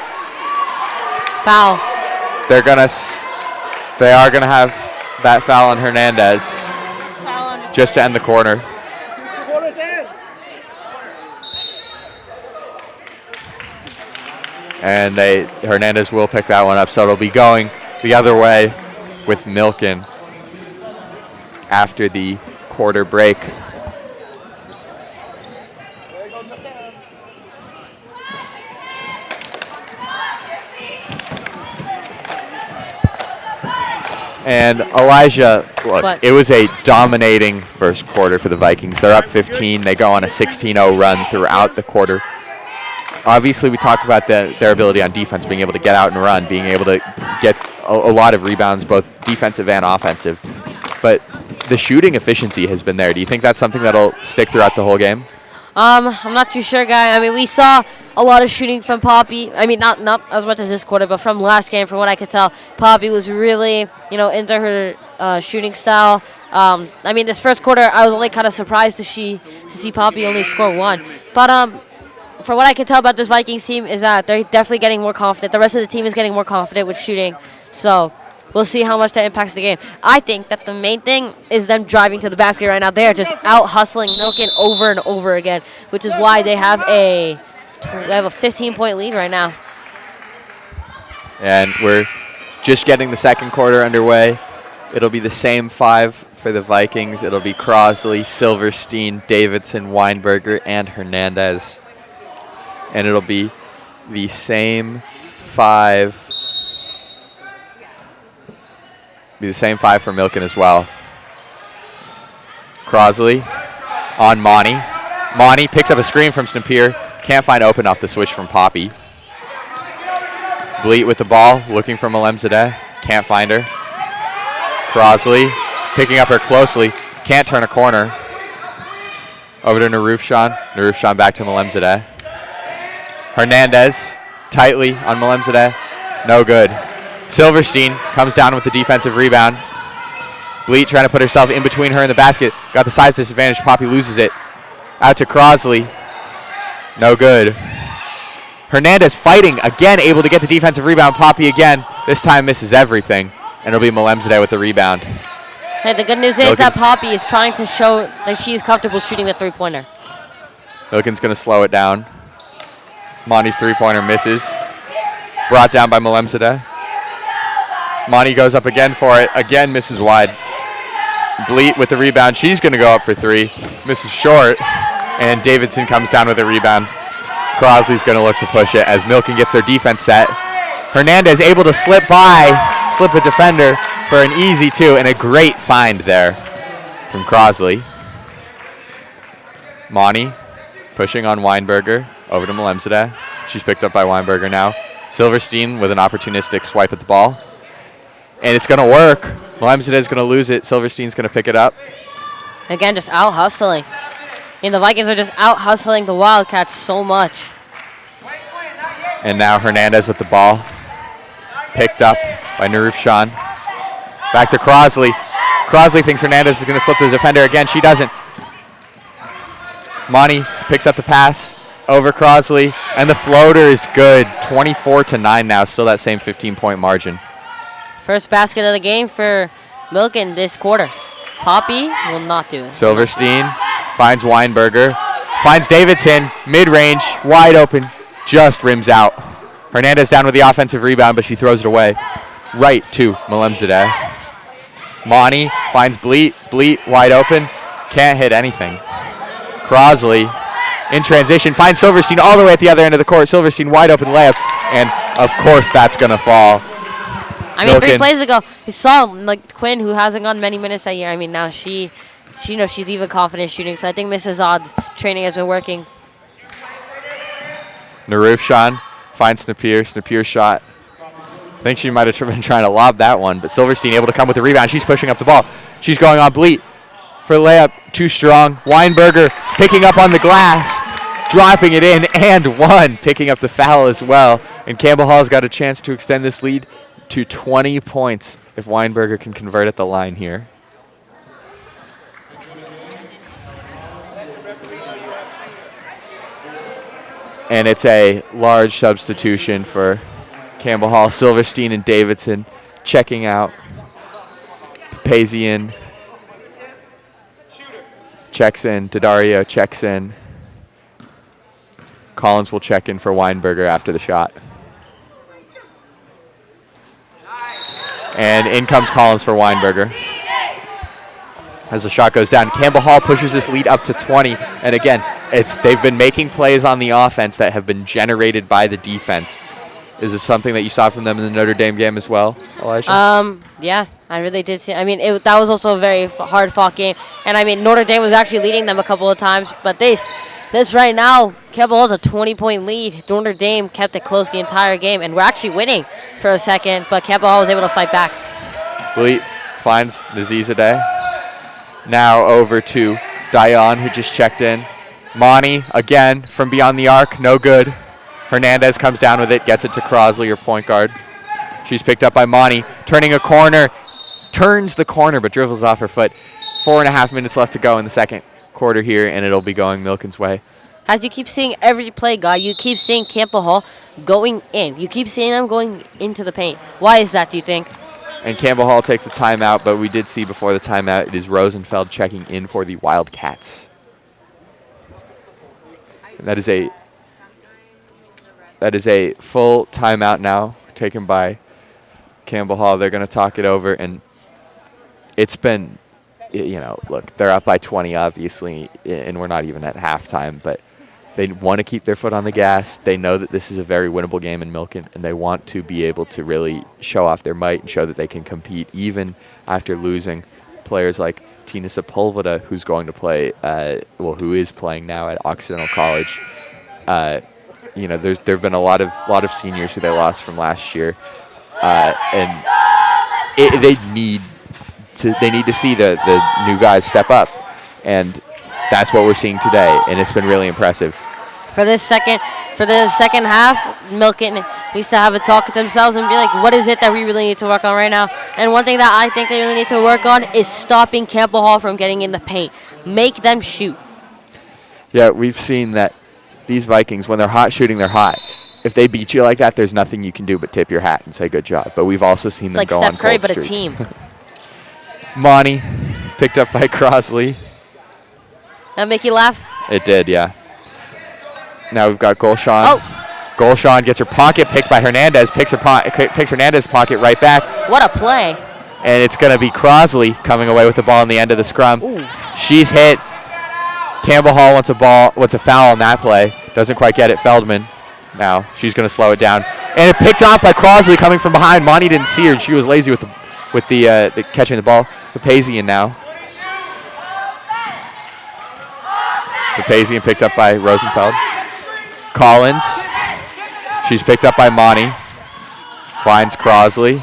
Foul. They are gonna have that foul on Hernandez just to end the quarter. And Hernandez will pick that one up, so it'll be going the other way with Milken after the quarter break. And Elijah, look, What? it was a dominating first quarter for the Vikings. They're up 15. They go on a 16-0 run throughout the quarter. Obviously, we talk about their ability on defense, being able to get out and run, being able to get a lot of rebounds, both defensive and offensive. But the shooting efficiency has been there. Do you think that's something that'll stick throughout the whole game? I'm not too sure, guy. I mean, we saw a lot of shooting from Poppy. I mean, not as much as this quarter, but from last game, from what I could tell, Poppy was really, into her shooting style. I mean, this first quarter, I was only kind of surprised to see Poppy only score 1. But from what I can tell about this Vikings team is that they're definitely getting more confident. The rest of the team is getting more confident with shooting. So we'll see how much that impacts the game. I think that the main thing is them driving to the basket right now. They are just out hustling Milken over and over again, which is why they have a 15-point lead right now. And we're just getting the second quarter underway. It'll be the same 5 for the Vikings. It'll be Crosley, Silverstein, Davidson, Weinberger, and Hernandez. And it'll be the same 5. Be the same 5 for Milken as well. Crosley on Monty. Monty picks up a screen from Snapier. Can't find open off the switch from Poppy. Bleat with the ball, looking for Malemzadeh. Can't find her. Crosley picking up her closely. Can't turn a corner. Over to Narufshan. Narufshan back to Malemzadeh. Hernandez tightly on Malemzadeh. No good. Silverstein comes down with the defensive rebound. Bleat trying to put herself in between her and the basket. Got the size disadvantage. Poppy loses it. Out to Crosley. No good. Hernandez fighting again, able to get the defensive rebound. Poppy again. This time misses everything. And it'll be Malemzadeh with the rebound. Hey, the good news is that Poppy is trying to show that she's comfortable shooting the three-pointer. Milken's going to slow it down. Monty's three-pointer misses. Brought down by Malemzadeh. Monty goes up again for it. Again misses wide. Bleat with the rebound. She's going to go up for 3. Misses short. And Davidson comes down with a rebound. Crosley's going to look to push it as Milken gets their defense set. Hernandez able to slip a defender for an easy 2, and a great find there from Crosley. Monty pushing on Weinberger. Over to Malemzadeh. She's picked up by Weinberger now. Silverstein with an opportunistic swipe at the ball. And it's going to work. Malemzadeh is going to lose it. Silverstein's going to pick it up. Again, just out hustling. And the Vikings are just out hustling the Wildcats so much. And now Hernandez with the ball. Picked up by Narufshan. Back to Crosley. Crosley thinks Hernandez is going to slip the defender again. She doesn't. Monty picks up the pass. Over Crosley, and the floater is good. 24-9 now, still that same 15-point margin. First basket of the game for Milken this quarter. Poppy will not do it. Silverstein finds Weinberger, finds Davidson, mid-range, wide open, just rims out. Hernandez down with the offensive rebound, but she throws it away right to Malemzadeh. Monty finds Bleat, wide open, can't hit anything. Crosley in transition, finds Silverstein all the way at the other end of the court. Silverstein wide open layup, and of course that's gonna fall. I mean, 3 plays ago, we saw Quinn, who hasn't gotten many minutes that year. I mean, now she she's even confident shooting. So I think Mrs. Odd's training has been working. Narufshan finds Snapier. Snapier's shot. I think she might have been trying to lob that one, but Silverstein able to come with the rebound. She's pushing up the ball. She's going on Bleat for layup. Too strong. Weinberger picking up on the glass, dropping it in, and one, picking up the foul as well. And Campbell Hall's got a chance to extend this lead to 20 points if Weinberger can convert at the line here. And it's a large substitution for Campbell Hall. Silverstein and Davidson checking out. Papazian checks in. Daddario checks in. Collins will check in for Weinberger after the shot. And in comes Collins for Weinberger. As the shot goes down, Campbell Hall pushes this lead up to 20. And again, they've been making plays on the offense that have been generated by the defense. Is this something that you saw from them in the Notre Dame game as well, Elijah? Yeah. I really did see. I mean, that was also a very hard-fought game. And, I mean, Notre Dame was actually leading them a couple of times. But this right now, Campbell holds a 20-point lead. Notre Dame kept it close the entire game. And we're actually winning for a second. But Campbell was able to fight back. Lee finds Nazizadeh. Now over to Dion, who just checked in. Monty, again, from beyond the arc. No good. Hernandez comes down with it. Gets it to Crosley, your point guard. She's picked up by Monty. Turning a corner. Turns the corner, but dribbles off her foot. 4.5 minutes left to go in the second quarter here, and it'll be going Milken's way. As you keep seeing every play, guy, you keep seeing Campbell Hall going in. You keep seeing them going into the paint. Why is that, do you think? And Campbell Hall takes a timeout, but we did see before the timeout, it is Rosenfeld checking in for the Wildcats. And that is a full timeout now, taken by Campbell Hall. They're going to talk it over, and it's been, look, they're up by 20, obviously, and we're not even at halftime, but they want to keep their foot on the gas. They know that this is a very winnable game in Milken, and they want to be able to really show off their might and show that they can compete even after losing players like Tina Sepulveda, who's going to play, who is playing now at Occidental College. There have been a lot of seniors who they lost from last year, and they need to see the new guys step up, and that's what we're seeing today, and it's been really impressive. For the second half, Milken needs to have a talk with themselves and be like, what is it that we really need to work on right now? And one thing that I think they really need to work on is stopping Campbell Hall from getting in the paint. Make them shoot. Yeah, we've seen that these Vikings, when they're hot shooting, they're hot. If they beat you like that, there's nothing you can do but tip your hat and say good job. But we've also seen them go on cold streak. It's like Steph Curry, but a team. Monty, picked up by Crosley. That make you laugh? It did, yeah. Now we've got Golshan. Oh. Golshan gets her pocket picked by Hernandez, picks Hernandez's pocket right back. What a play. And it's going to be Crosley coming away with the ball in the end of the scrum. Ooh. She's hit. Campbell Hall wants a foul on that play. Doesn't quite get it. Feldman. Now she's going to slow it down. And it picked off by Crosley coming from behind. Monty didn't see her, and she was lazy with the catching the ball. Papazian now. Papazian picked up by Rosenfeld. Collins. She's picked up by Monty. Finds Crosley.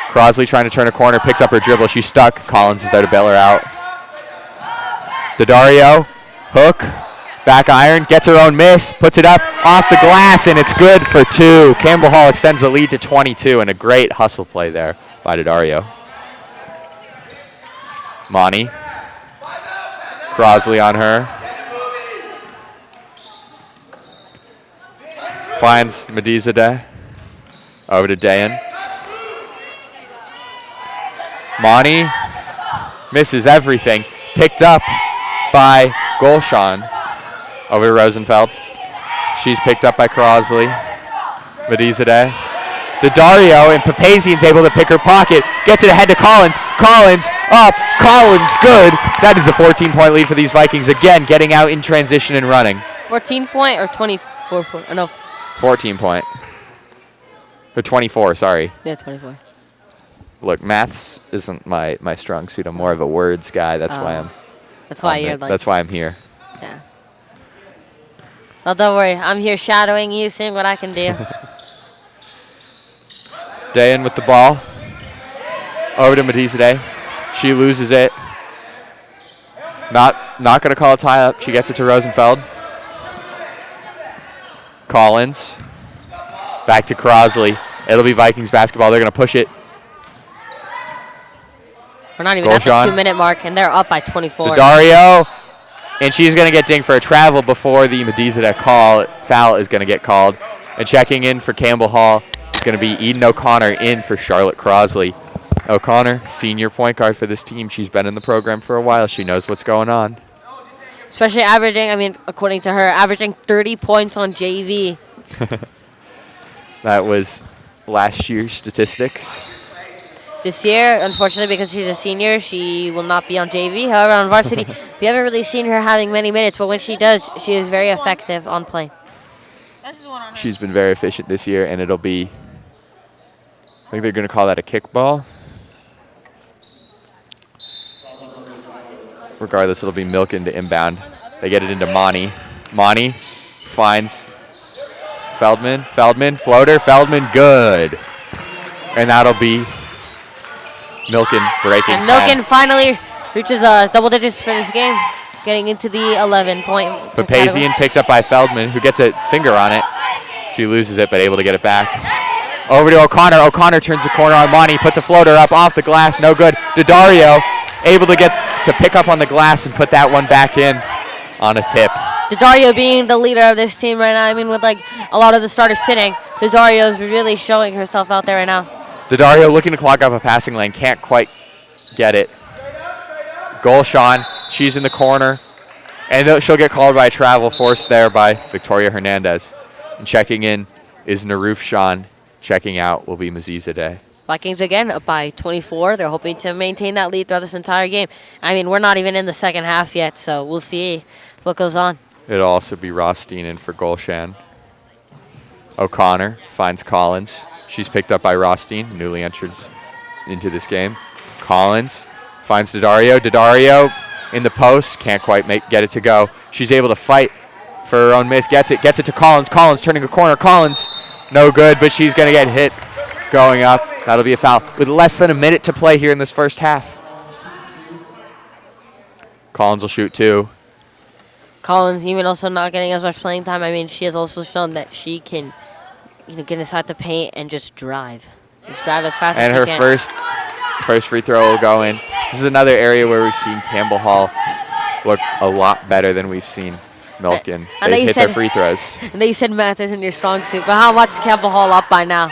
Crosley trying to turn a corner, picks up her dribble. She's stuck. Collins is there to bail her out. Daddario. Hook. Back iron. Gets her own miss. Puts it up off the glass, and it's good for 2. Campbell Hall extends the lead to 22, and a great hustle play there by Daddario. Monty. Crosley on her. Finds Medizadeh. Over to Dayan. Monty misses everything. Picked up by Golshan. Over to Rosenfeld. She's picked up by Crosley. Medizadeh. Daddario, and Papazian's able to pick her pocket. Gets it ahead to Collins. Collins up. Collins good. That is a 14-point lead for these Vikings. Again, getting out in transition and running. 14-point or 24-point? No. 14-point. Or 24, sorry. Yeah, 24. Look, maths isn't my strong suit. I'm more of a words guy. That's why I'm. That's why you're like. That's why I'm here. Yeah. Well, don't worry. I'm here shadowing you, seeing what I can do. Dayan with the ball. Over to Medizadeh. She loses it. Not going to call a tie-up. She gets it to Rosenfeld. Collins. Back to Crosley. It'll be Vikings basketball. They're going to push it. We're not even at the 2-minute mark, and they're up by 24. Daddario. And she's going to get dinged for a travel before the Medizadeh foul is going to get called. And checking in for Campbell Hall is going to be Eden O'Connor in for Charlotte Crosley. O'Connor, senior point guard for this team. She's been in the program for a while. She knows what's going on. Especially according to her, averaging 30 points on JV. That was last year's statistics. This year, unfortunately, because she's a senior, she will not be on JV. However, on varsity, we haven't really seen her having many minutes, but when she does, she is very effective on play. She's been very efficient this year, and it'll be, I think they're going to call that a kickball. Regardless, it'll be Milken to inbound. They get it into Monty. Monty finds Feldman. Feldman, floater. Feldman, good. And that'll be Milken breaking And 10. Milken finally reaches double digits for this game, getting into the 11-point category. Papazian picked up by Feldman, who gets a finger on it. She loses it, but able to get it back. Over to O'Connor. O'Connor turns the corner on Monty, puts a floater up off the glass, no good. Daddario able to get to pick up on the glass and put that one back in on a tip. Daddario being the leader of this team right now. I mean, with like a lot of the starters sitting, Daddario's really showing herself out there right now. Daddario looking to clog up a passing lane, can't quite get it. Golshan, she's in the corner, and she'll get called by a travel forced there by Victoria Hernandez. And checking in is Naruf Shan. Checking out will be Mazizadeh. Vikings again up by 24. They're hoping to maintain that lead throughout this entire game. I mean, we're not even in the second half yet, so we'll see what goes on. It'll also be Rothstein in for Golshan. O'Connor finds Collins. She's picked up by Rothstein, newly entered into this game. Collins finds Daddario. Daddario in the post, can't quite get it to go. She's able to fight for her own miss, gets it to Collins. Collins turning a corner. Collins, no good, but she's going to get hit going up. That'll be a foul with less than a minute to play here in this first half. Collins will shoot 2. Collins even also not getting as much playing time. I mean, she has also shown that she can, get inside the paint and just drive. Just drive as fast as she can. And her first free throw will go in. This is another area where we've seen Campbell Hall look a lot better than we've seen Milken. They hit their free throws. And they said math isn't your strong suit, but how much is Campbell Hall up by now?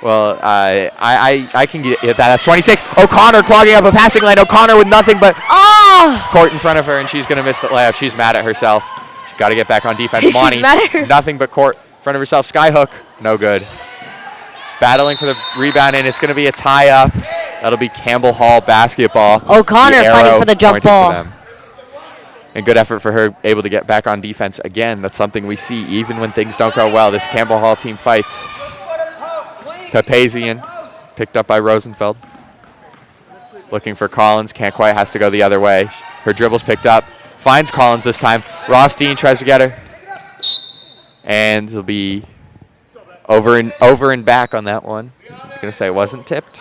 Well, I can get that. That's 26. O'Connor clogging up a passing lane. O'Connor with nothing but court in front of her, and she's going to miss the layup. She's mad at herself. She's got to get back on defense. Monty, nothing but court in front of herself. Skyhook, no good. Battling for the rebound, and it's going to be a tie-up. That'll be Campbell Hall basketball. O'Connor fighting for the jump ball. And good effort for her, able to get back on defense again. That's something we see even when things don't go well. This Campbell Hall team fights. Papazian, picked up by Rosenfeld. Looking for Collins, can't quite, has to go the other way. Her dribble's picked up, finds Collins this time. Rothstein tries to get her. And it'll be over and back on that one. I'm going to say it wasn't tipped.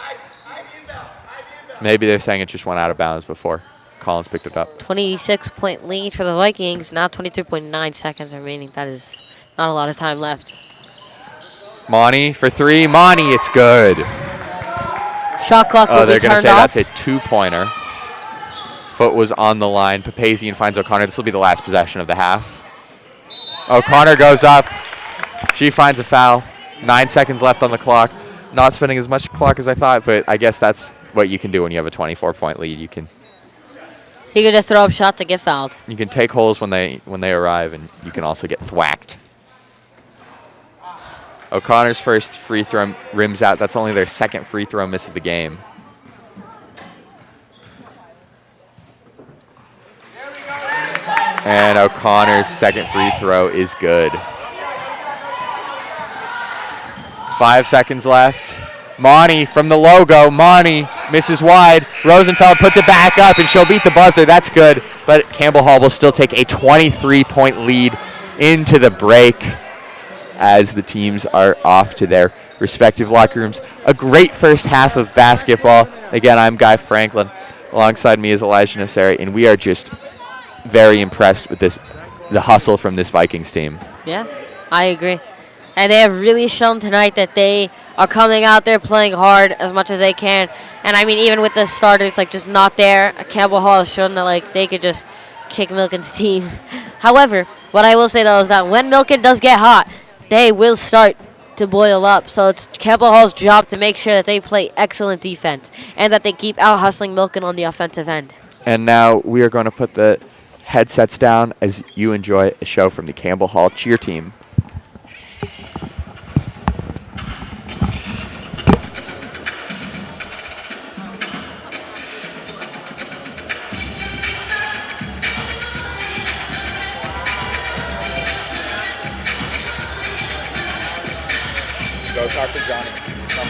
Maybe they're saying it just went out of bounds before Collins picked it up. 26-point lead for the Vikings. Now 23.9 seconds remaining. That is not a lot of time left. Monty for 3. Monty, it's good. Shot clock will be turned off. They're going to say that's a 2-pointer. Foot was on the line. Papazian finds O'Connor. This will be the last possession of the half. O'Connor goes up. She finds a foul. 9 seconds left on the clock. Not spending as much clock as I thought, but I guess that's what you can do when you have a 24-point lead. You can just throw up shots to get fouled. You can take holes when they arrive, and you can also get thwacked. O'Connor's first free throw rims out. That's only their second free throw miss of the game. And O'Connor's second free throw is good. 5 seconds left. Monty from the logo. Monty misses wide. Rosenfeld puts it back up, and she'll beat the buzzer. That's good. But Campbell Hall will still take a 23-point lead into the break as the teams are off to their respective locker rooms. A great first half of basketball. Again, I'm Guy Franklin. Alongside me is Elijah Nasseri, and we are just very impressed with the hustle from this Vikings team. Yeah, I agree. And they have really shown tonight that they are coming out there playing hard as much as they can. And I mean, even with the starters just not there, Campbell Hall has shown that they could just kick Milken's team. However, what I will say though is that when Milken does get hot, they will start to boil up. So it's Campbell Hall's job to make sure that they play excellent defense and that they keep out hustling Milken on the offensive end. And now we are going to put the headsets down as you enjoy a show from the Campbell Hall cheer team. Go talk to Johnny. Come.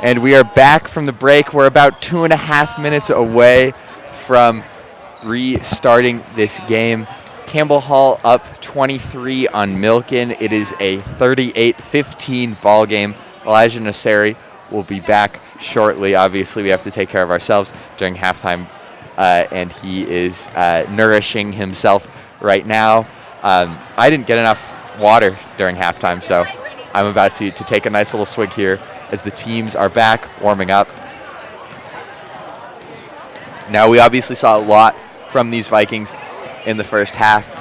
And we are back from the break. We're about 2.5 minutes away from restarting this game. Campbell Hall up 23 on Milken. It is a 38-15 ball game. Elijah Nasseri will be back shortly. Obviously, we have to take care of ourselves during halftime, and he is nourishing himself right now. I didn't get enough water during halftime, so I'm about to take a nice little swig here as the teams are back warming up. Now, we obviously saw a lot from these Vikings in the first half.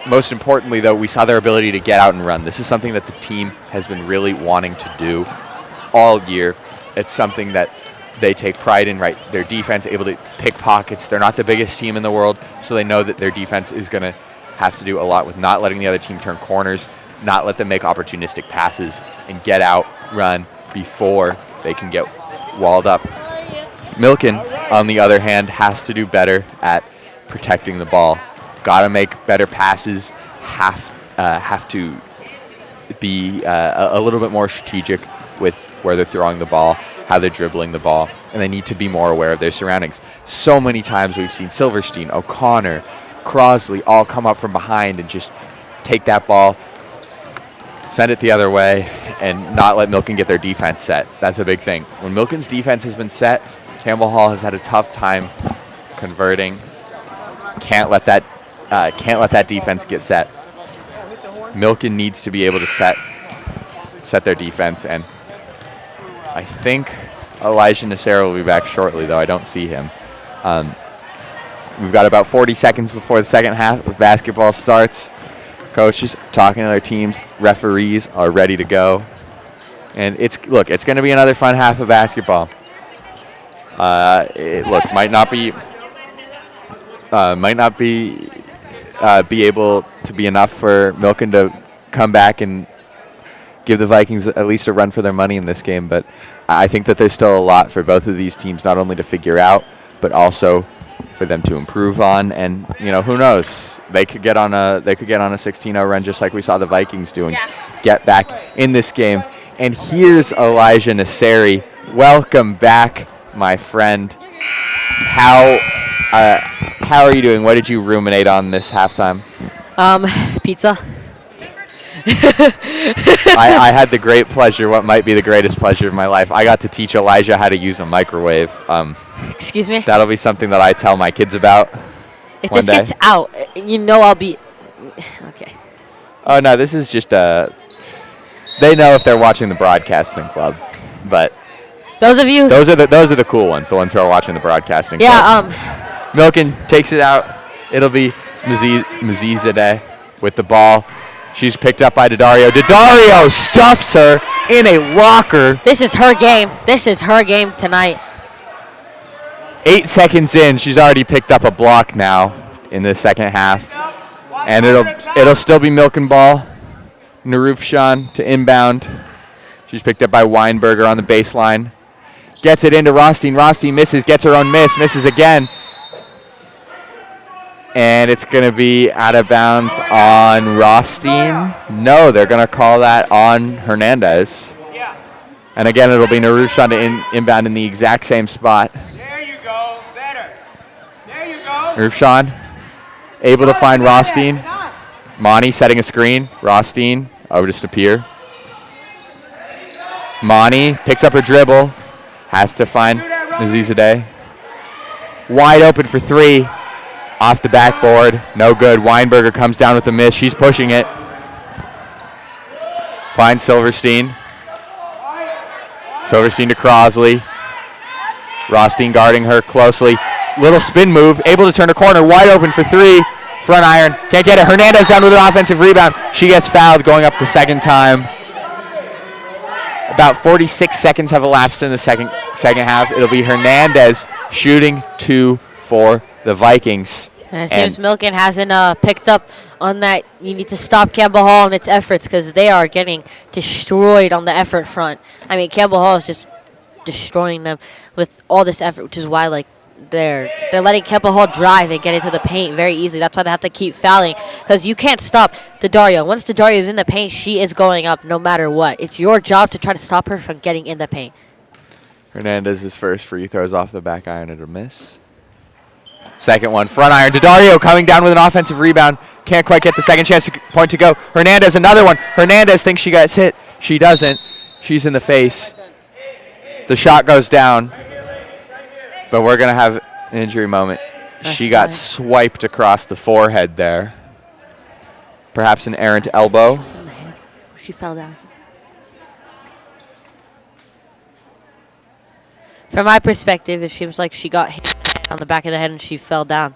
Most importantly, though, we saw their ability to get out and run. This is something that the team has been really wanting to do all year. It's something that they take pride in, right? Their defense able to pick pockets. They're not the biggest team in the world, so they know that their defense is going to have to do a lot with not letting the other team turn corners, not let them make opportunistic passes, and get out, run before they can get walled up. Milken, on the other hand, has to do better at protecting the ball. Got to make better passes, have to be a little bit more strategic with where they're throwing the ball, how they're dribbling the ball, and they need to be more aware of their surroundings. So many times we've seen Silverstein, O'Connor, Crosley all come up from behind and just take that ball, send it the other way, and not let Milken get their defense set. That's a big thing. When Milken's defense has been set, Campbell Hall has had a tough time converting. Can't let that defense get set. Milken needs to be able to set their defense, and I think Elijah Nasseri will be back shortly, though I don't see him. We've got about 40 seconds before the second half of basketball starts. Coaches talking to their teams, referees are ready to go, and it's going to be another fun half of basketball. Might not be able to be enough for Milken to come back and give the Vikings at least a run for their money in this game, but I think that there's still a lot for both of these teams, not only to figure out, but also for them to improve on. And who knows? They could get on a 16-0 run just like we saw the Vikings do and get back in this game. And here's Elijah Nasseri. Welcome back, my friend. How are you doing? What did you ruminate on this halftime? Pizza. I had the great pleasure, what might be the greatest pleasure of my life. I got to teach Elijah how to use a microwave. Excuse me? That'll be something that I tell my kids about. If this gets out, I'll be... Okay. Oh, no, this is just they know if they're watching the broadcasting club, but... Those of you... Those are the cool ones, the ones who are watching the broadcasting club. Milken takes it out. It'll be Mazizadeh with the ball. She's picked up by Daddario. Daddario stuffs her in a locker. This is her game. This is her game tonight. 8 seconds in, she's already picked up a block now in the second half. And it'll still be Milken ball. Narufshan to inbound. She's picked up by Weinberger on the baseline. Gets it into Rothstein. Rothstein misses, gets her own miss, misses again. And it's going to be out of bounds on Rothstein. No, they're going to call that on Hernandez. And again, it'll be Narufshan to inbound in the exact same spot. There you go. Better. There you go. Narufshan able to find Rothstein. Monty setting a screen. Rothstein over to Stapir. Monty picks up her dribble. Has to find Nazizadeh. Wide open for three. Off the backboard. No good. Weinberger comes down with a miss. She's pushing it. Finds Silverstein. Silverstein to Crosley. Rothstein guarding her closely. Little spin move. Able to turn a corner. Wide open for three. Front iron. Can't get it. Hernandez down with an offensive rebound. She gets fouled going up the second time. About 46 seconds have elapsed in the second half. It'll be Hernandez shooting 2 for the Vikings. And it seems Milken hasn't picked up on that. You need to stop Campbell Hall and its efforts because they are getting destroyed on the effort front. I mean, Campbell Hall is just destroying them with all this effort, which is why they're letting Campbell Hall drive and get into the paint very easily. That's why they have to keep fouling because you can't stop Daddario. Once Daddario is in the paint, she is going up no matter what. It's your job to try to stop her from getting in the paint. Hernandez's first free throws off the back iron and a miss. Second one, front iron. Daddario coming down with an offensive rebound. Can't quite get the second point to go. Hernandez, another one. Hernandez thinks she gets hit. She doesn't. She's in the face. The shot goes down. But we're going to have an injury moment. She got swiped across the forehead there. Perhaps an errant elbow. She fell down. From my perspective, it seems like she got hit on the back of the head and she fell down.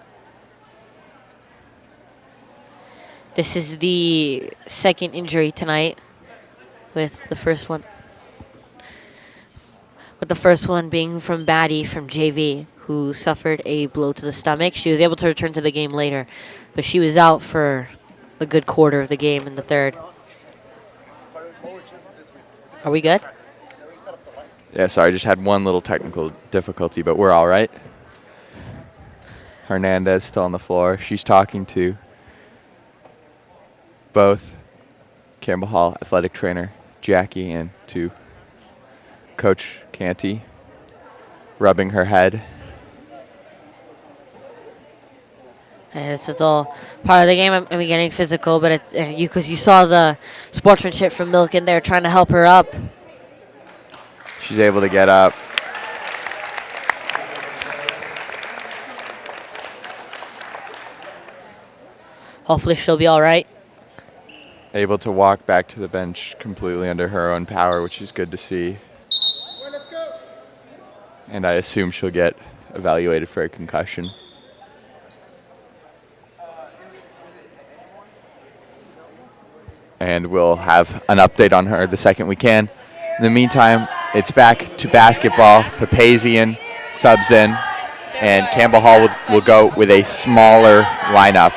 This is the second injury tonight, with the first one being from Batty from JV, who suffered a blow to the stomach. She was able to return to the game later, but she was out for a good quarter of the game in the third. Are we good? Yeah, sorry, just had one little technical difficulty, but we're all right. Hernandez still on the floor. She's talking to both Campbell Hall athletic trainer Jackie and to Coach Canty, rubbing her head. And this is all part of the game. I mean, getting physical, but because you saw the sportsmanship from Milk in there trying to help her up. She's able to get up. Hopefully she'll be all right. Able to walk back to the bench completely under her own power, which is good to see. And I assume she'll get evaluated for a concussion. And we'll have an update on her the second we can. In the meantime, it's back to basketball. Papazian subs in, and Campbell Hall will go with a smaller lineup.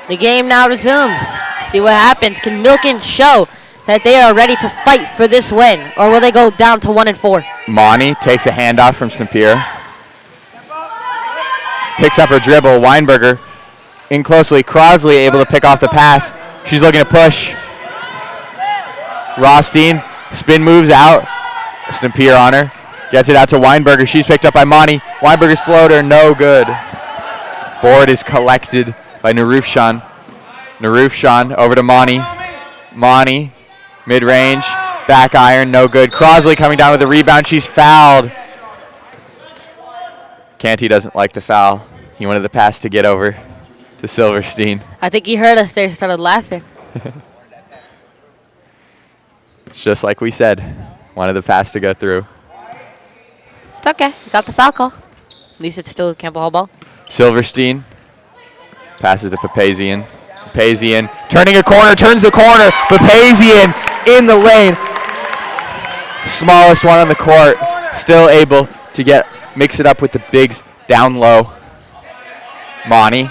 The game now resumes. See what happens. Can Milken show that they are ready to fight for this win, or will they go down to 1-4? Monty takes a handoff from Snappier. Picks up her dribble. Weinberger in closely. Crosley able to pick off the pass. She's looking to push. Rothstein, spin moves out. Snappier on her. Gets it out to Weinberger. She's picked up by Monty. Weinberger's floater, no good. Board is collected by Narufshan. Narufshan over to Monty. Monty, mid-range, back iron, no good. Crosley coming down with the rebound. She's fouled. Canty doesn't like the foul. He wanted the pass to get over to Silverstein. I think he heard us there, started laughing. It's just like we said. Wanted the pass to go through. It's okay. You got the foul call. At least it's still a Campbell Hall ball. Silverstein passes to Papazian. Papazian turning a corner, turns the corner. Papazian in the lane. Smallest one on the court. Still able to mix it up with the bigs down low. Monty.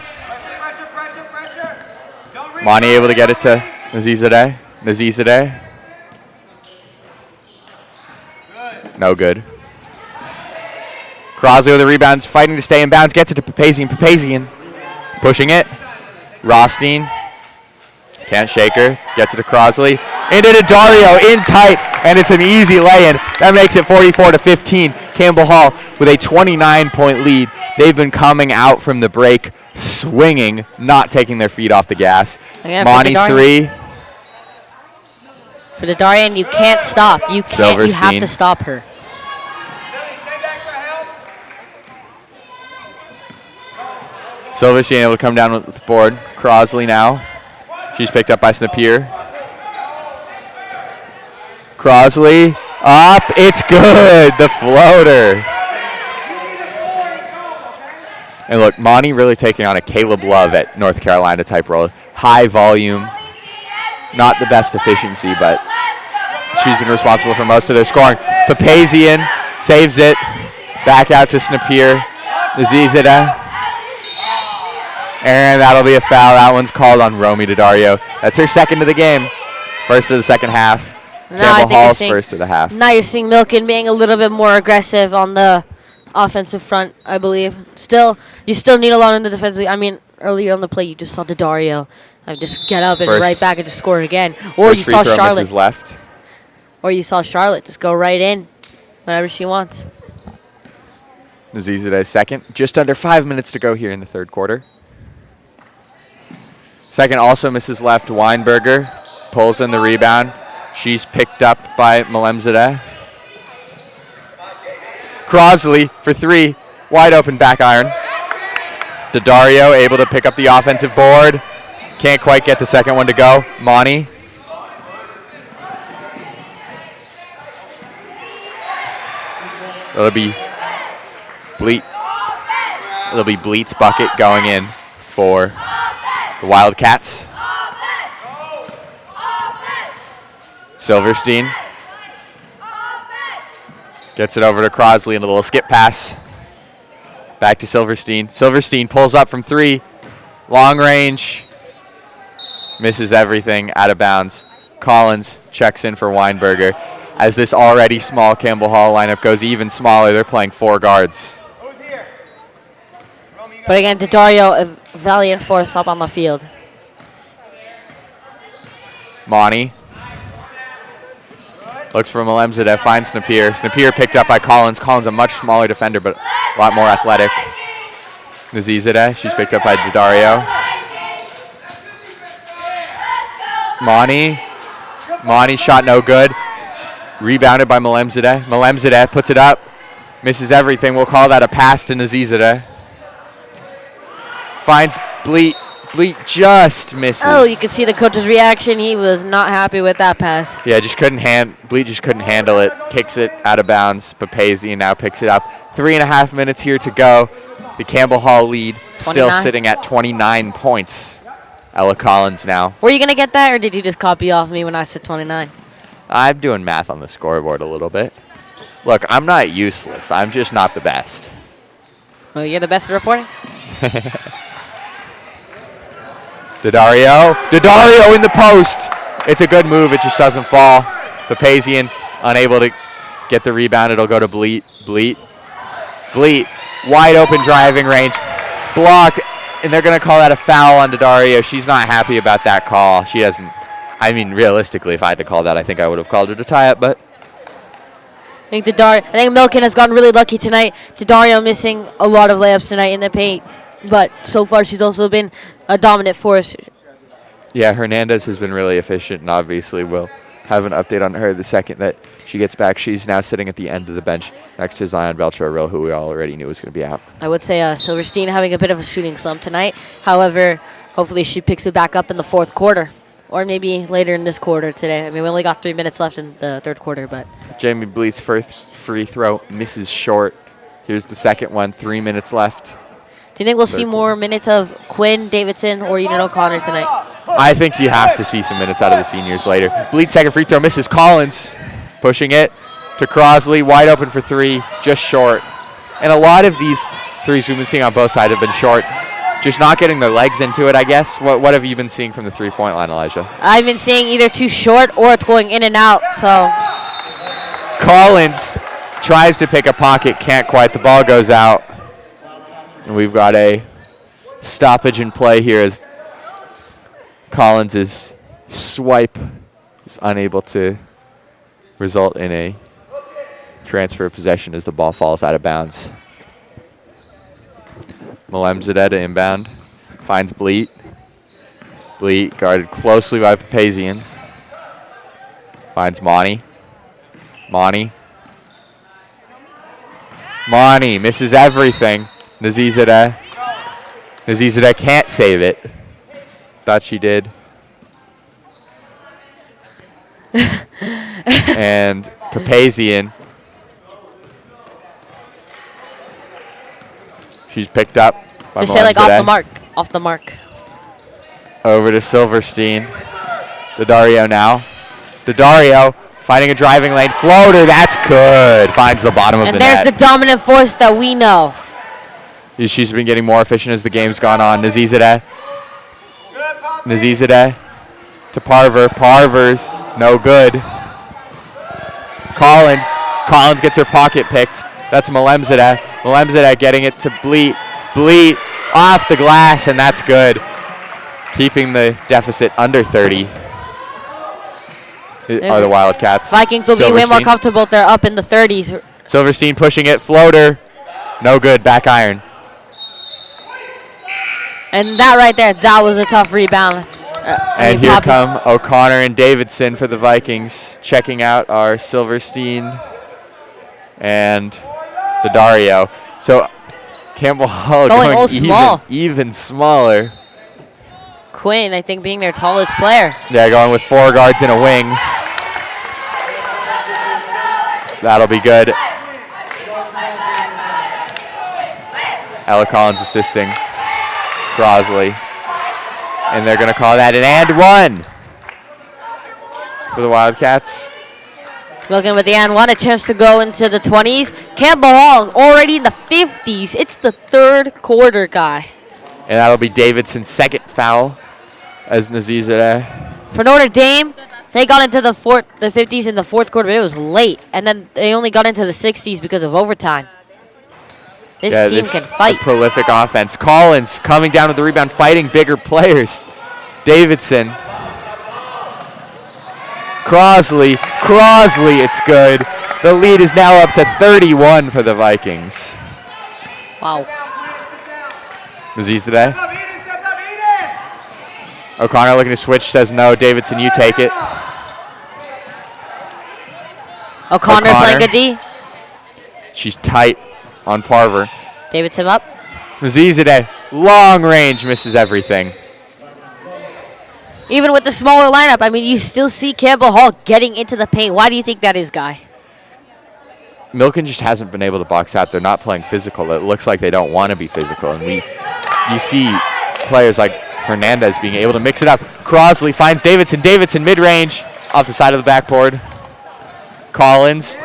Monty able to get it to Nazizadeh. No good. Crosley with the rebounds, fighting to stay in bounds, gets it to Papazian. Papazian pushing it. Rothstein can't shake her, gets it to Crosley. Into Daddario, in tight, and it's an easy lay-in. That makes it 44-15. Campbell Hall with a 29-point lead. They've been coming out from the break, swinging, not taking their feet off the gas. Again, Monty's three. For Daddario, you can't stop. You can't. You have to stop her. Silverstein able to come down with the board. Crosley now. She's picked up by Snappier. Crosley up. It's good. The floater. And look, Monty really taking on a Caleb Love at North Carolina type role. High volume. Not the best efficiency, but she's been responsible for most of their scoring. Papazian saves it. Back out to Snappier. Nazizadeh. And that'll be a foul. That one's called on Romy Daddario. That's her second of the game. First of the second half. Campbell Hall's first of the half. Now you're seeing Milken being a little bit more aggressive on the offensive front, I believe. You still need a lot in the defensive. I mean, earlier on the play, you just saw Daddario just get up and right back and just score again. Or you saw Charlotte. Left. Or you saw Charlotte just go right in. whatever she wants. Nazizadeh second. Just under 5 minutes to go here in the third quarter. Second also misses left. Weinberger pulls in the rebound. She's picked up by Malemzadeh. Crosley for three. Wide open back iron. Daddario able to pick up the offensive board. Can't quite get the second one to go. Monty. It'll be Bleet's bucket going in for the Wildcats. Silverstein gets it over to Crosley and a little skip pass. Back to Silverstein. Silverstein pulls up from three. Long range. Misses everything, out of bounds. Collins checks in for Weinberger. As this already small Campbell Hall lineup goes even smaller, they're playing four guards. But again, Daddario, a valiant force up on the field. Monty looks for Malemzadeh, finds Napier. Napier picked up by Collins. Collins a much smaller defender, but a lot more athletic. Nazizadeh, she's picked up by Daddario. Monty shot no good. Rebounded by Malemzadeh. Malemzadeh puts it up. Misses everything. We'll call that a pass to Nazizadeh. Finds Bleet. Bleet just misses. Oh, you can see the coach's reaction. He was not happy with that pass. Yeah, Bleet just couldn't handle it. Kicks it out of bounds. Papazian now picks it up. 3.5 minutes here to go. The Campbell Hall lead 29. still sitting at 29 points. Ella Collins now. Were you going to get that, or did you just copy off me when I said 29? I'm doing math on the scoreboard a little bit. Look, I'm not useless. I'm just not the best. Well, you're the best at reporting. Daddario in the post. It's a good move. It just doesn't fall. Papazian unable to get the rebound. It'll go to Bleet. Bleet, wide open driving range. Blocked, and they're going to call that a foul on Daddario. She's not happy about that call. She doesn't. I mean, realistically, if I had to call that, I think I would have called her to tie it, but. I think Milken has gotten really lucky tonight. Daddario missing a lot of layups tonight in the paint, but so far she's also been a dominant force. Yeah, Hernandez has been really efficient, and obviously we'll have an update on her the second that she gets back. She's now sitting at the end of the bench next to Zion Belcher-Rill, who we already knew was going to be out. I would say Silverstein having a bit of a shooting slump tonight. However, hopefully she picks it back up in the fourth quarter. Or maybe later in this quarter today. I mean, we only got 3 minutes left in the third quarter, but. Jamie Bleet's first free throw misses short. Here's the second one, 3 minutes left. Do you think we'll see more minutes of Quinn, Davidson, or Eden O'Connor tonight? I think you have to see some minutes out of the seniors later. Bleet's second free throw misses. Collins pushing it to Crosley, wide open for three, just short. And a lot of these threes we've been seeing on both sides have been short. Just not getting their legs into it, I guess. What have you been seeing from the three-point line, Elijah? I've been seeing either too short or it's going in and out, so. Collins tries to pick a pocket, can't quite. The ball goes out. And we've got a stoppage in play here as Collins' swipe is unable to result in a transfer of possession as the ball falls out of bounds. Malemzadeh to inbound. Finds Bleet. Bleet guarded closely by Papazian. Finds Monty. Monty misses everything. Nazizadeh. Nazizadeh can't save it. Thought she did. And Papazian. She's picked up by Just say like off Malemzadeh. the mark. Off the mark. Over to Silverstein. Daddario now. Daddario finding a driving lane floater. That's good. Finds the bottom of the net. And there's the dominant force that we know. She's been getting more efficient as the game's gone on. Nazizadeh to Parver. Parver's no good. Collins gets her pocket picked. That's Malemzadeh. Malemzadeh getting it to Bleet. Bleet off the glass, and that's good. Keeping the deficit under 30 are the Wildcats. Vikings will be way more comfortable if they're up in the 30s Silverstein pushing it. Floater. No good. Back iron. And that right there, that was a tough rebound. And here come O'Connor and Davidson for the Vikings. Checking out our Silverstein and Daddario. So Campbell Hall going all small. Even smaller. Quinn, I think, being their tallest player. Yeah, going with 4 guards and a wing. That'll be good. Ella Collins assisting Crosley. And they're going to call that an and one for the Wildcats. Looking with the and one, a chance to go into the 20s. Campbell Hall already in the 50s. It's the third quarter, guy. And that'll be Davidson's second foul as Nazizadeh. For Notre Dame, they got into the 50s in the fourth quarter, but it was late. And then they only got into the 60s because of overtime. This team can fight. A prolific offense. Collins coming down with the rebound, fighting bigger players. Davidson. Crosley, it's good. The lead is now up to 31 for the Vikings. Wow. Nazizadeh. O'Connor looking to switch, says no. Davidson, you take it. O'Connor playing good D. She's tight on Parver. Davidson up. Nazizadeh, long range, misses everything. Even with the smaller lineup, I mean, you still see Campbell Hall getting into the paint. Why do you think that is, Guy? Milken just hasn't been able to box out. They're not playing physical. It looks like they don't want to be physical. And you see players like Hernandez being able to mix it up. Crosley finds Davidson. Davidson mid-range off the side of the backboard. Collins.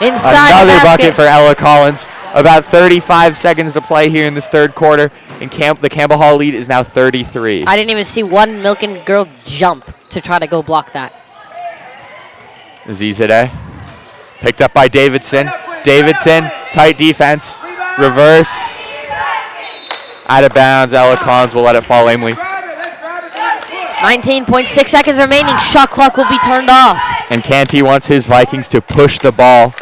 Inside another the bucket for Ella Collins. About 35 seconds to play here in this third quarter. And the Campbell Hall lead is now 33. I didn't even see one Milken girl jump to try to go block that. Nazizadeh picked up by Davidson. Davidson, tight defense. Reverse. Out of bounds. Ella Collins will let it fall lamely. 19.6 seconds remaining. Shot clock will be turned off. And Canty wants his Vikings to push the ball.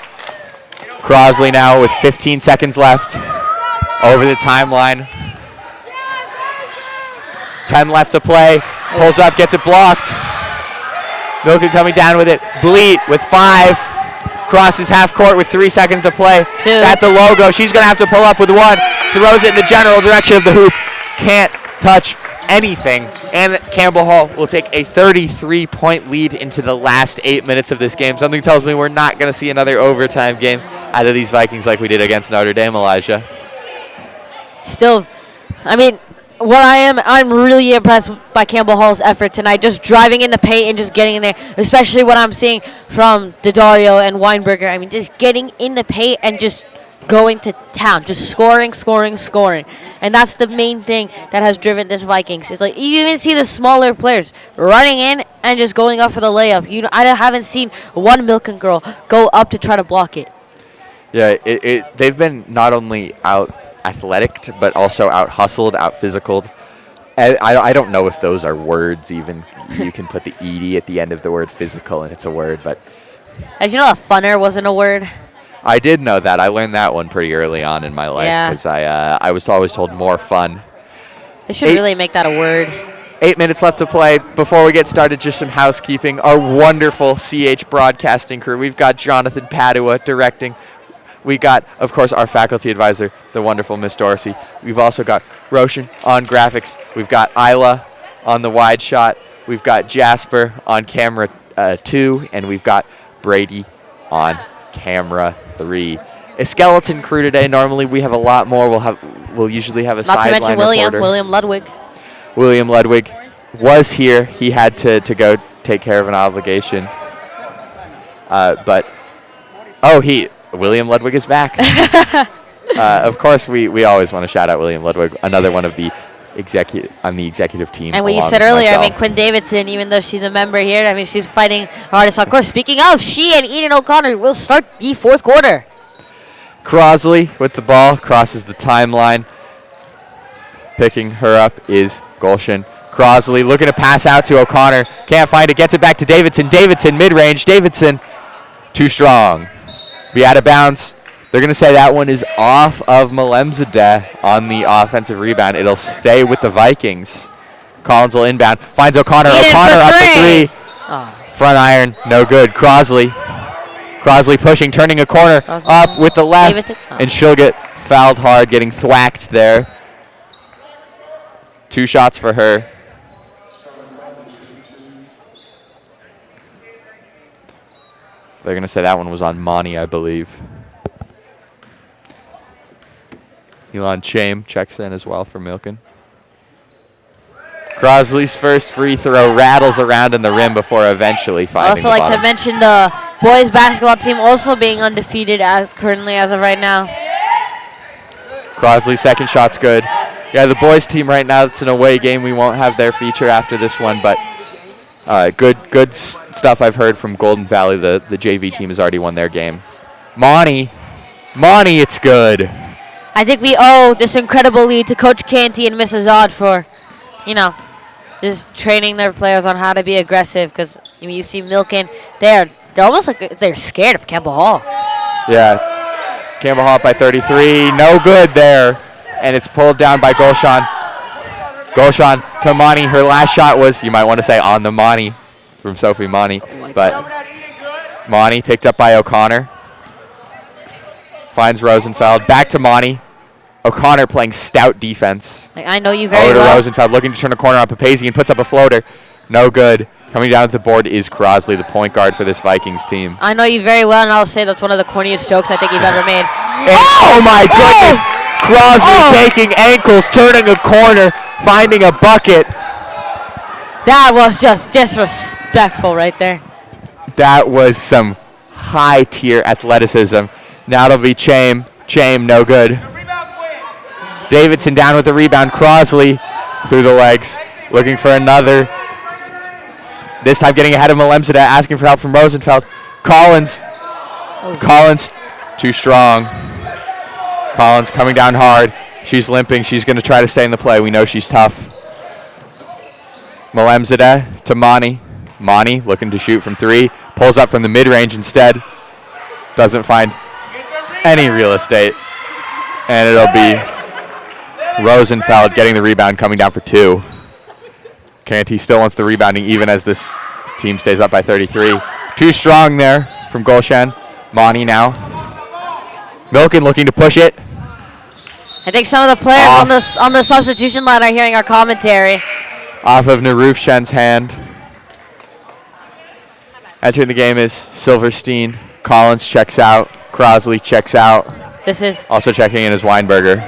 Crosley now with 15 seconds left. Over the timeline. 10 left to play. Pulls up, gets it blocked. Milken coming down with it. Bleat with 5. Crosses half court with 3 seconds to play. 2. At the logo. She's going to have to pull up with 1. Throws it in the general direction of the hoop. Can't touch anything. And Campbell Hall will take a 33-point lead into the last 8 minutes of this game. Something tells me we're not going to see another overtime game out of these Vikings like we did against Notre Dame, Elijah. Still, I mean, I'm really impressed by Campbell Hall's effort tonight, just driving in the paint and just getting in there, especially what I'm seeing from Daddario and Weinberger. I mean, just getting in the paint and just going to town, just scoring. And that's the main thing that has driven this Vikings. It's like you even see the smaller players running in and just going up for the layup. I haven't seen one Milken girl go up to try to block it. Yeah, they've been not only out athletic, but also out hustled, out physicaled. I don't know if those are words even. You can put the ED at the end of the word physical and it's a word, but... Did you know that funner wasn't a word? I did know that. I learned that one pretty early on in my life because I was always told more fun. They should really make that a word. 8 minutes left to play. Before we get started, just some housekeeping. Our wonderful CH broadcasting crew. We've got Jonathan Padua directing. We got, of course, our faculty advisor, the wonderful Miss Dorsey. We've also got Roshan on graphics. We've got Isla on the wide shot. We've got Jasper on camera 2, and we've got Brady on camera 3. A skeleton crew today. Normally we have a lot more. We'll usually have a sideline reporter. Not to mention William Ludwig. William Ludwig was here. He had to go take care of an obligation. William Ludwig is back. Of course, we always want to shout out William Ludwig, another one of the on the executive team. And what you said earlier, I mean, Quinn Davidson, even though she's a member here, I mean, she's fighting hardest on course. Speaking of, she and Eden O'Connor will start the fourth quarter. Crosley with the ball, crosses the timeline. Picking her up is Gulshan. Crosley looking to pass out to O'Connor. Can't find it, gets it back to Davidson. Davidson mid-range. Davidson Too strong. Be out of bounds. They're going to say that one is off of Malemzadeh on the offensive rebound. It'll stay with the Vikings. Collins will inbound. Finds O'Connor. O'Connor up the 3. Front iron. No good. Crosley pushing, turning a corner. Up with the left. And she'll get fouled hard, getting thwacked there. 2 shots for her. They're going to say that one was on Monty, I believe. Elon Chame checks in as well for Milken. Crosley's first free throw rattles around in the rim before eventually finding Also the like bottom. to mention the boys basketball team also being undefeated currently as of right now. Crosley's second shot's good. Yeah, the boys team right now, it's an away game. We won't have their feature after this one, but good stuff I've heard from Golden Valley. The JV team has already won their game. Monty, it's good. I think we owe this incredible lead to Coach Canty and Mrs. Odd for, just training their players on how to be aggressive. Because you see Milken, they're almost like they're scared of Campbell Hall. Yeah, Campbell Hall up by 33. No good there, and it's pulled down by Gulshan. Gulshan to Monty. Her last shot was, you might want to say, on the Monty from Sophie Monty, but Monty picked up by O'Connor. Finds Rosenfeld. Back to Monty. O'Connor playing stout defense. I know you very Over to well. Rosenfeld, looking to turn a corner on Papazian, puts up a floater. No good. Coming down to the board is Crosley, the point guard for this Vikings team. I know you very well, and I'll say that's one of the corniest jokes I think you've ever made. Oh my goodness! Crosley taking ankles, turning a corner, finding a bucket. That was just disrespectful right there. That was some high-tier athleticism. Now it'll be Chame. Chame, no good. Davidson down with the rebound. Crosley through the legs, looking for another. This time getting ahead of Malemzadeh, asking for help from Rosenfeld. Collins too strong. Collins coming down hard. She's limping. She's going to try to stay in the play. We know she's tough. Malemzadeh to Monty. Monty looking to shoot from 3. Pulls up from the mid-range instead. Doesn't find any real estate. And it'll be Rosenfeld getting the rebound, coming down for 2. Canty still wants the rebounding even as this team stays up by 33. Too strong there from Gulshan. Monty now. Milken looking to push it. I think some of the players on the substitution line are hearing our commentary. Off of Narufshen's hand. Entering the game is Silverstein. Collins checks out. Crosley checks out. This is Also checking in is Weinberger.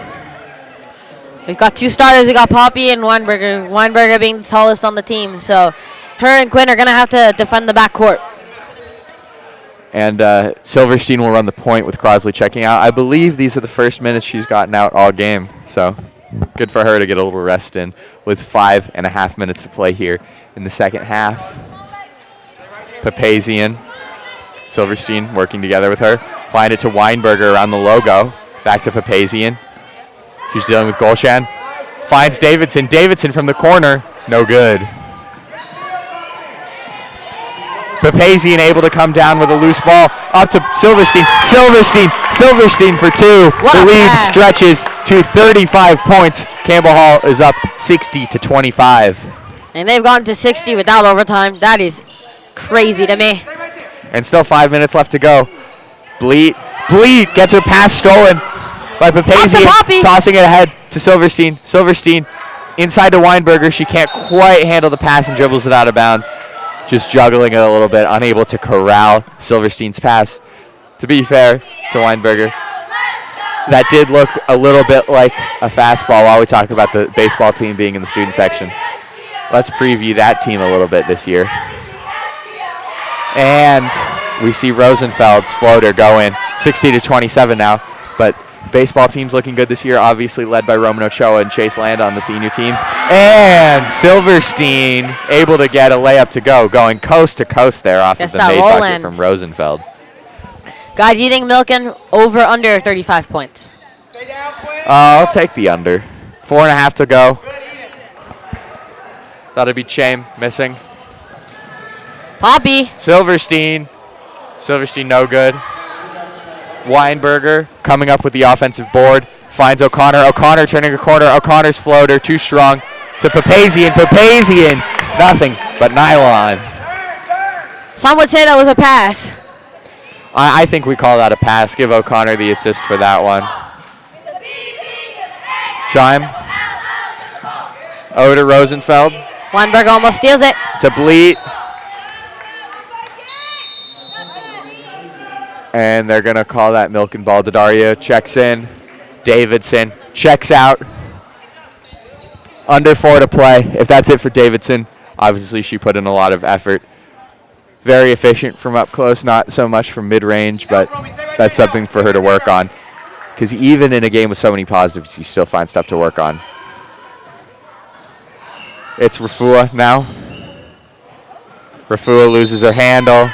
We've got 2 starters. We got Poppy and Weinberger. Weinberger being the tallest on the team. So her and Quinn are going to have to defend the backcourt. And Silverstein will run the point with Crosley checking out. I believe these are the first minutes she's gotten out all game. So good for her to get a little rest in with 5.5 minutes to play here in the second half. Papazian, Silverstein working together with her. Find it to Weinberger around the logo. Back to Papazian. She's dealing with Gulshan. Finds Davidson. Davidson from the corner. No good. Papazian able to come down with a loose ball. Up to Silverstein. Silverstein for 2. The lead stretches to 35 points. Campbell Hall is up 60-25. And they've gone to 60 without overtime. That is crazy to me. And still 5 minutes left to go. Bleat gets her pass stolen by Papazian. Tossing it ahead to Silverstein. Silverstein inside to Weinberger. She can't quite handle the pass and dribbles it out of bounds. Just juggling it a little bit, unable to corral Silverstein's pass. To be fair to Weinberger, that did look a little bit like a fastball while we talk about the baseball team being in the student section. Let's preview that team a little bit this year. And we see Rosenfeld's floater go in, 60-27 now. But baseball team's looking good this year, obviously led by Roman Ochoa and Chase Land on the senior team. And Silverstein able to get a layup to go, going coast to coast there off of the made bucket from Rosenfeld. God, do you think Milken over under 35 points? I'll take the under. 4.5 to go. That'll be Chame missing. Poppy. Silverstein Silverstein, no good. Weinberger coming up with the offensive board. Finds O'Connor. O'Connor turning a corner. O'Connor's floater, too strong. To Papazian. Papazian, nothing but nylon. Some would say that was a pass. I think we call that a pass. Give O'Connor the assist for that one. Chime. Over to Rosenfeld. Weinberg almost steals it. To Bleat. And they're going to call that milk and ball. Daddario checks in. Davidson checks out. Under 4 to play. If that's it for Davidson, obviously she put in a lot of effort. Very efficient from up close, not so much from mid-range, but that's something for her to work on. Because even in a game with so many positives, you still find stuff to work on. It's Rafua now. Rafua loses her handle.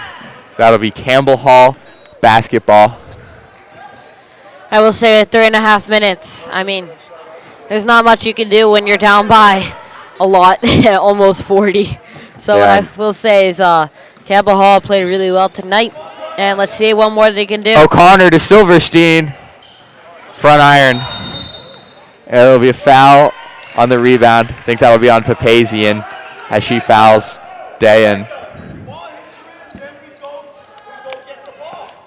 That'll be Campbell Hall basketball. I will say at 3.5 minutes. I mean, there's not much you can do when you're down by a lot, almost 40. So Yeah. what I will say is Campbell Hall played really well tonight. And let's see one more they can do. O'Connor to Silverstein. Front iron. It'll be a foul on the rebound. I think that'll be on Papazian as she fouls Dayan.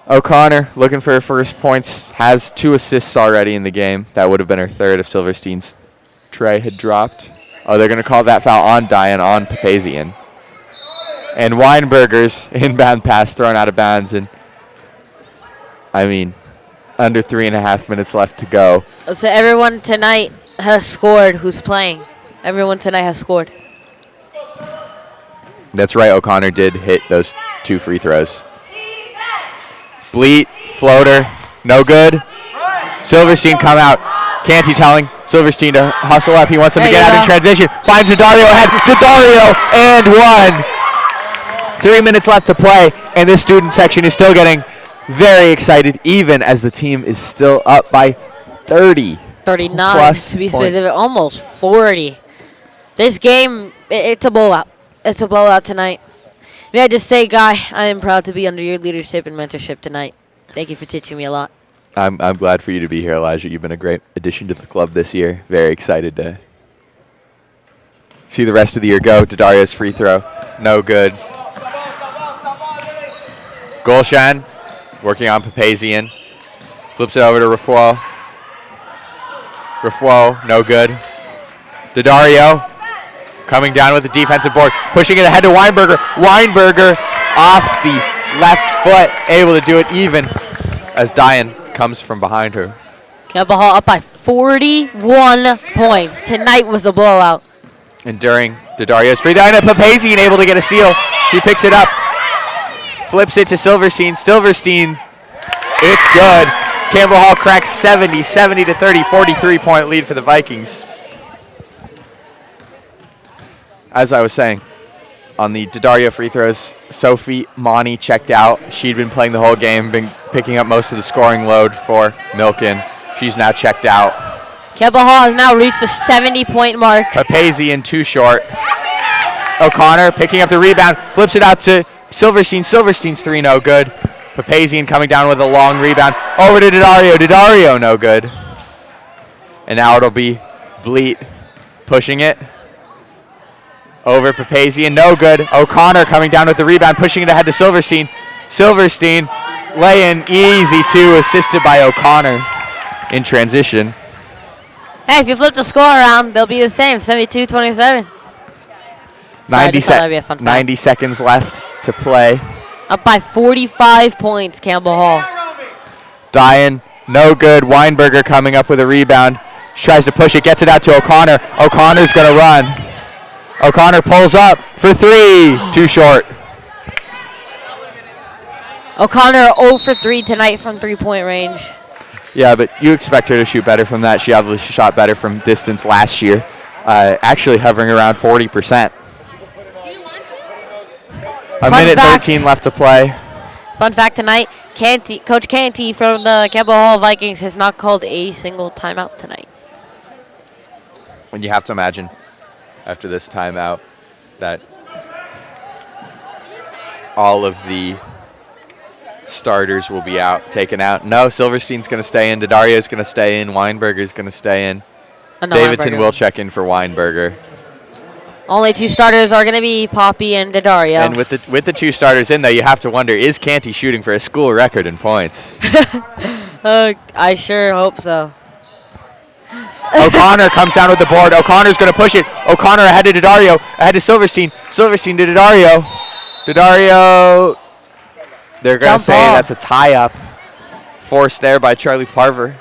O'Connor looking for her first points. Has 2 assists already in the game. That would have been her third if Silverstein's tray had dropped. Oh, they're going to call that foul on Dayan, on Papazian. And Weinberger's inbound pass thrown out of bounds. And, I mean, under 3.5 minutes left to go. So everyone tonight has scored who's playing. Everyone tonight has scored. That's right, O'Connor did hit those 2 free throws. Bleat, floater, no good. Silverstein come out. Canty telling Silverstein to hustle up. He wants them to get out in transition. Finds Daddario ahead. Daddario and 1. 3 minutes left to play, and this student section is still getting very excited, even as the team is still up by 30. 39 plus to be points. specific, almost 40. This game, it's a blowout. It's a blowout tonight. May I just say, Guy, I am proud to be under your leadership and mentorship tonight. Thank you for teaching me a lot. I'm glad for you to be here, Elijah. You've been a great addition to the club this year. Very excited to see the rest of the year go. Daddario's free throw, no good. Gulshan working on Papazian. Flips it over to Rafuo. Rafuo, no good. Daddario coming down with the defensive board, pushing it ahead to Weinberger. Weinberger off the left foot, able to do it even as Dayan comes from behind her. Campbell Hall up by 41 points. Tonight was the blowout. And during Daddario's free throw, Papazian able to get a steal. She picks it up, flips it to Silverstein. Silverstein, it's good. Campbell Hall cracks 70 to 30, 43-point lead for the Vikings. As I was saying, on the Daddario free throws, Sophie Monty checked out. She'd been playing the whole game, been picking up most of the scoring load for Milken. She's now checked out. Campbell Hall has now reached the 70-point mark. Papazian too short. O'Connor picking up the rebound, flips it out to Silverstein. Silverstein's 3 no good. Papazian coming down with a long rebound. Over to Daddario. Daddario no good. And now it'll be Bleat pushing it. Over Papazian, no good. O'Connor coming down with the rebound, pushing it ahead to Silverstein. Silverstein laying easy 2, assisted by O'Connor in transition. Hey, if you flip the score around, they'll be the same, 72-27. 90 seconds left to play. Up by 45 points, Campbell Hall. Dayan, no good. Weinberger coming up with a rebound. She tries to push it, gets it out to O'Connor. O'Connor's going to run. O'Connor pulls up for 3, too short. O'Connor 0 for 3 tonight from 3-point range. Yeah, but you expect her to shoot better from that. She obviously shot better from distance last year, actually hovering around 40%. A minute 13 left to play. Fun fact tonight, Coach Canty from the Campbell Hall Vikings has not called a single timeout tonight. And you have to imagine, after this timeout, that all of the starters will be taken out. No, Silverstein's going to stay in. Daddario's going to stay in. Weinberger's going to stay in. Oh, no, Davidson Weinberger. will check in for Weinberger. Only 2 starters are going to be Poppy and Daddario. And with the 2 starters in, though, you have to wonder, is Canty shooting for a school record in points? I sure hope so. O'Connor comes down with the board. O'Connor's going to push it. O'Connor ahead to Daddario, ahead to Silverstein. Silverstein to Daddario. Daddario, they're going to say that's a tie-up. Forced there by Charlie Parver.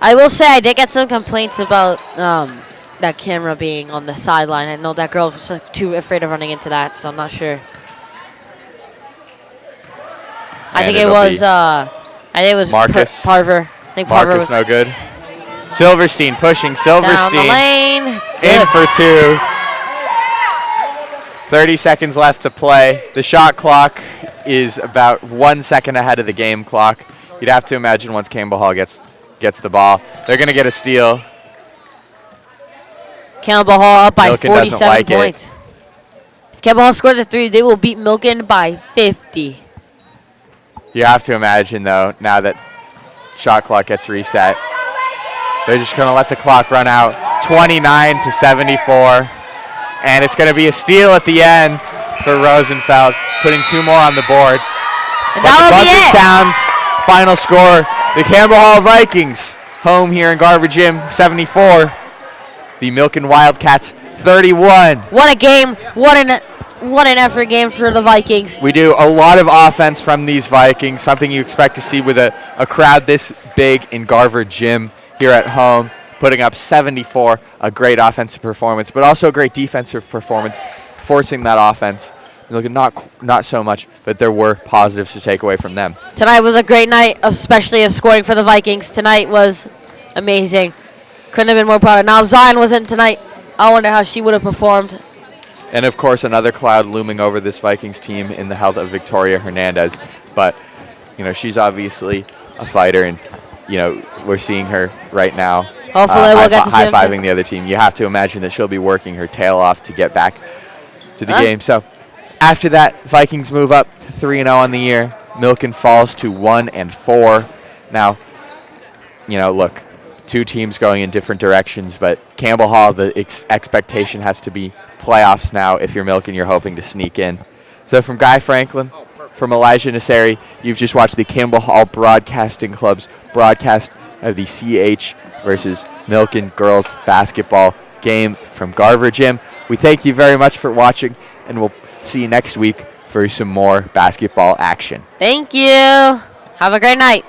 I will say I did get some complaints about that camera being on the sideline. I know that girl was too afraid of running into that, so I'm not sure. I think it was Marcus. Parver. I think Parver Marcus was no good. Silverstein pushing. Silverstein down the lane. in Good. for 2. 30 seconds left to play. The shot clock is about 1 second ahead of the game clock. You'd have to imagine once Campbell Hall gets the ball, they're going to get a steal. Campbell Hall up by Milken doesn't 47 like points. If Campbell Hall scores a 3, they will beat Milken by 50. You have to imagine, though, now that shot clock gets reset, they're just going to let the clock run out. 29 to 74. And it's going to be a steal at the end for Rosenfeld, putting 2 more on the board. And But the that will be buzzer it. sounds. Final score, the Campbell Hall Vikings, home here in Garver Gym, 74. The Milken Wildcats, 31. What a game. What an effort game for the Vikings. We do a lot of offense from these Vikings, something you expect to see with a crowd this big in Garver Gym here at home, putting up 74, a great offensive performance, but also a great defensive performance, forcing that offense. Looking not so much, but there were positives to take away from them. Tonight was a great night, especially of scoring for the Vikings. Tonight was amazing. Couldn't have been more proud. Now, if Zion wasn't tonight, I wonder how she would have performed. And, of course, another cloud looming over this Vikings team in the health of Victoria Hernandez. But, she's obviously a fighter, and, we're seeing her right now. Hopefully we'll get to see them high-fiving the other team. You have to imagine that she'll be working her tail off to get back to the game. So, after that, Vikings move up to 3-0 on the year. Milken falls to 1-4. Now, look, 2 teams going in different directions, but Campbell Hall, the expectation has to be playoffs now. If you're Milken, you're hoping to sneak in. So from Guy Franklin, from Elijah Nasseri, you've just watched the Campbell Hall Broadcasting Club's broadcast of the CH versus Milken girls basketball game from Garver Gym. We thank you very much for watching, and we'll see you next week for some more basketball action. Thank you. Have a great night.